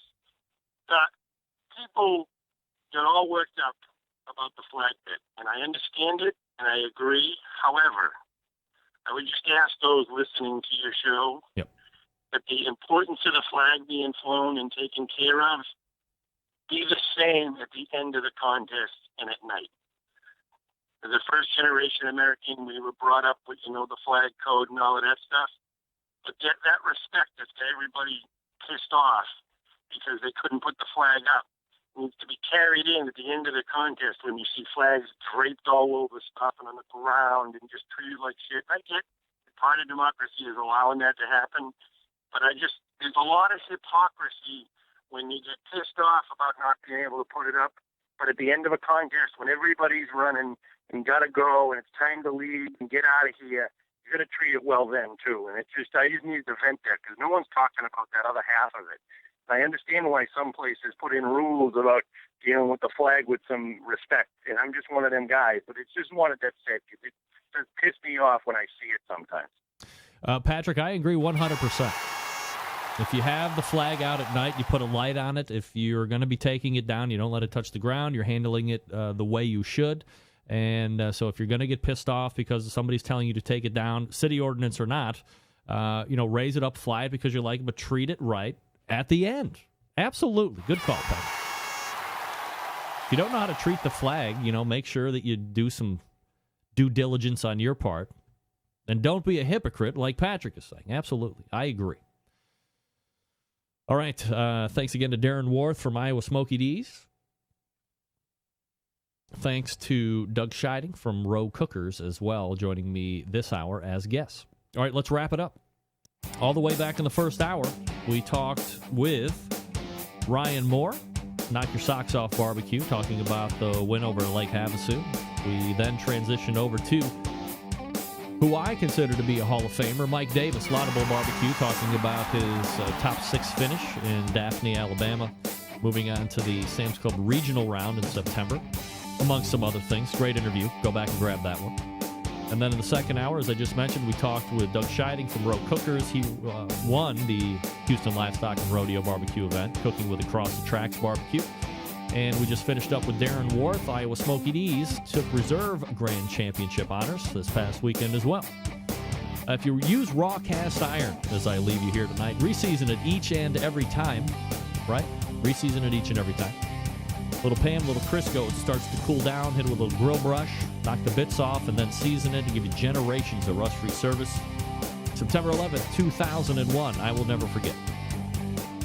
People get all worked up about the flag bit, and I understand it, and I agree. However, I would just ask those listening to your show that the importance of the flag being flown and taken care of be the same at the end of the contest and at night. As a first-generation American, we were brought up with, the flag code and all of that stuff. But that respect that's got everybody pissed off because they couldn't put the flag up needs to be carried in at the end of the contest when you see flags draped all over stuff and on the ground and just treated like shit. I get part of democracy is allowing that to happen, but there's a lot of hypocrisy when you get pissed off about not being able to put it up. But at the end of a contest, when everybody's running and got to go and it's time to leave and get out of here, you're going to treat it well then, too. And I just need to vent that because no one's talking about that other half of it. I understand why some places put in rules about dealing with the flag with some respect, and I'm just one of them guys. But it's just wanted that said because it just pisses me off when I see it sometimes. Patrick, I agree 100%. If you have the flag out at night, you put a light on it. If you're going to be taking it down, you don't let it touch the ground. You're handling it the way you should. And so if you're going to get pissed off because somebody's telling you to take it down, city ordinance or not, raise it up, fly it because you like it, but treat it right at the end. Absolutely. Good call, Patrick. If you don't know how to treat the flag, make sure that you do some due diligence on your part. And don't be a hypocrite like Patrick is saying. Absolutely. I agree. All right. Thanks again to Darren Worth from Iowa Smoky D's. Thanks to Doug Scheiding from Row Cookers as well, joining me this hour as guests. All right, let's wrap it up. All the way back in the first hour, we talked with Ryan Moore, Knock Your Socks Off Barbecue, talking about the win over Lake Havasu. We then transitioned over to who I consider to be a Hall of Famer, Mike Davis, Laudable Barbecue, talking about his top 6 finish in Daphne, Alabama, moving on to the Sam's Club Regional Round in September, amongst some other things. Great interview. Go back and grab that one. And then in the second hour, as I just mentioned, we talked with Doug Scheiding from Row Cookers. He won the Houston Livestock and Rodeo Barbecue event, Cooking with Across the Tracks Barbecue. And we just finished up with Darren Worth. Iowa Smoky D's took reserve Grand Championship honors this past weekend as well. If you use raw cast iron, as I leave you here tonight, reseason it each and every time, right? Reseason it each and every time. Little pan, little Crisco, it starts to cool down, hit it with a little grill brush, knock the bits off, and then season it to give you generations of rust-free service. September 11th, 2001, I will never forget.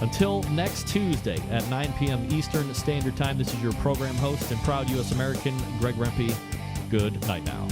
Until next Tuesday at 9 p.m. Eastern Standard Time, this is your program host and proud U.S. American, Greg Rempe. Good night now.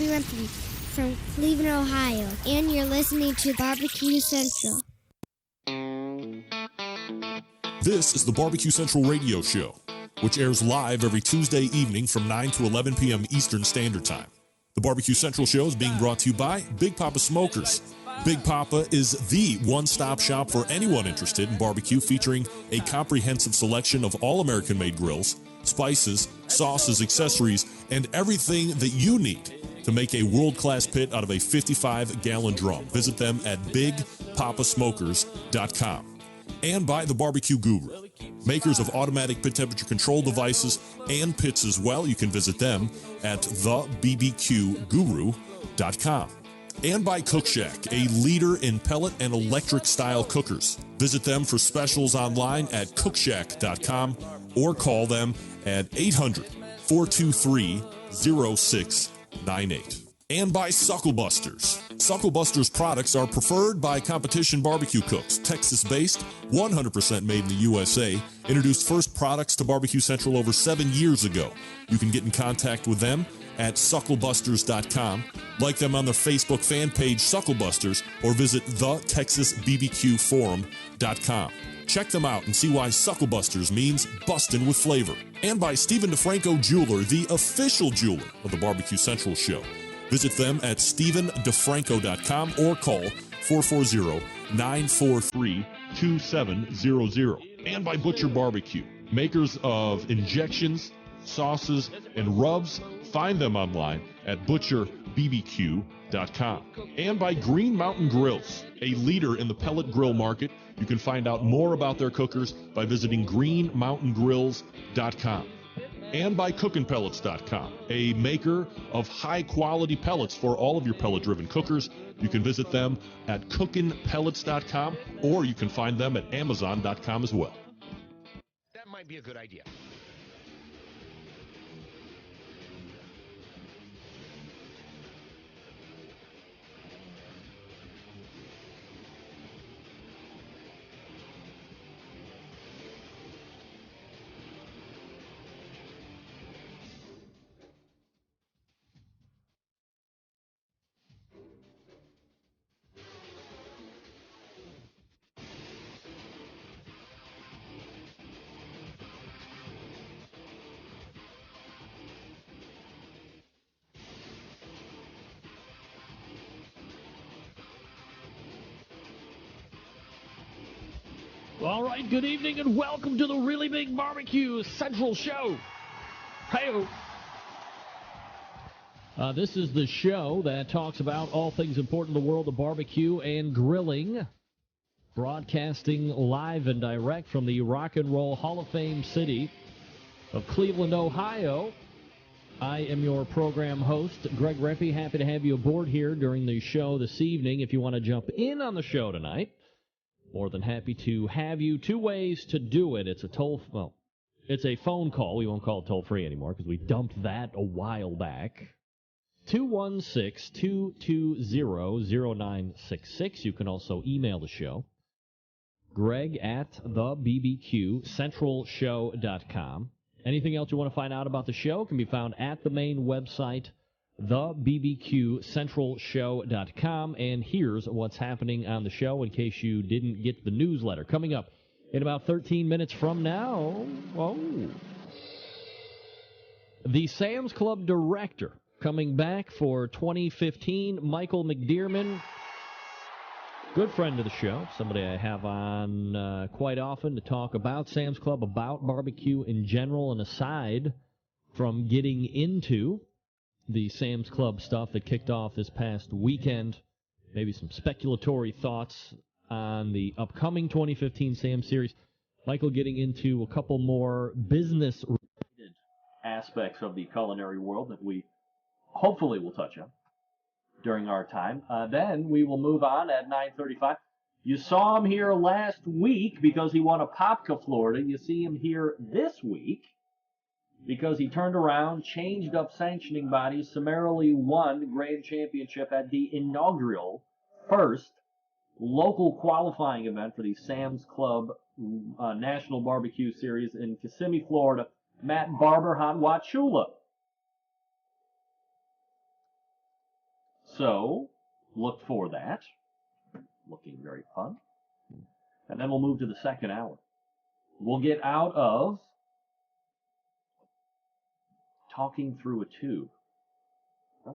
Bobby Rempe from Cleveland, Ohio, and you're listening to BBQ Central. This is the BBQ Central Radio Show, which airs live every Tuesday evening from 9 to 11 p.m. Eastern Standard Time. The BBQ Central Show is being brought to you by Big Papa Smokers. Big Papa is the one-stop shop for anyone interested in barbecue, featuring a comprehensive selection of all American-made grills, spices, sauces, accessories, and everything that you need to make a world-class pit out of a 55-gallon drum. Visit them at bigpapasmokers.com. And by the Barbecue Guru, makers of automatic pit temperature control devices and pits as well. You can visit them at thebbqguru.com. And by Cook Shack, a leader in pellet and electric style cookers. Visit them for specials online at cookshack.com or call them at 800-423-0698. And by Sucklebusters. Sucklebusters products are preferred by competition barbecue cooks. Texas-based, 100% made in the USA. Introduced first products to Barbecue Central over 7 years ago. You can get in contact with them at sucklebusters.com. Like them on their Facebook fan page, Sucklebusters, or visit thetexasbbqforum.com. Check them out and see why Sucklebusters means bustin' with flavor. And by Stephen DeFranco Jeweler, the official jeweler of the Barbecue Central Show. Visit them at StephenDeFranco.com or call 440-943-2700. And by Butcher Barbecue, makers of injections, sauces, and rubs. Find them online at butcherbbq.com. And by Green Mountain Grills, a leader in the pellet grill market. You can find out more about their cookers by visiting greenmountaingrills.com. And by cookinpellets.com, a maker of high-quality pellets for all of your pellet-driven cookers. You can visit them at cookinpellets.com, or you can find them at amazon.com as well. That might be a good idea. All right, good evening and welcome to the Really Big Barbecue Central Show. Hey-o. This is the show that talks about all things important in the world of barbecue and grilling. Broadcasting live and direct from the Rock and Roll Hall of Fame city of Cleveland, Ohio. I am your program host, Greg Rempe. Happy to have you aboard here during the show this evening. If you want to jump in on the show tonight, more than happy to have you. Two ways to do it. It's a it's a phone call. We won't call it toll-free anymore because we dumped that a while back. 216-220-0966. You can also email the show. Greg at thebbqcentralshow.com. Anything else you want to find out about the show can be found at the main website, thebbqcentralshow.com. And here's what's happening on the show in case you didn't get the newsletter. Coming up in about 13 minutes from now, the Sam's Club director coming back for 2015, Michael McDearman. Good friend of the show, somebody I have on quite often to talk about Sam's Club, about barbecue in general, and aside from getting into the Sam's Club stuff that kicked off this past weekend, maybe some speculatory thoughts on the upcoming 2015 Sam Series. Michael getting into a couple more business-related aspects of the culinary world that we hopefully will touch on during our time. Then we will move on at 9:35. You saw him here last week because he won a Popka, Florida. You see him here this week because he turned around, changed up sanctioning bodies, summarily won the grand championship at the inaugural first local qualifying event for the Sam's Club National Barbecue Series in Kissimmee, Florida. Matt Barber, Hanwachula. So, look for that. Looking very fun. And then we'll move to the second hour. We'll get out of talking through a tube.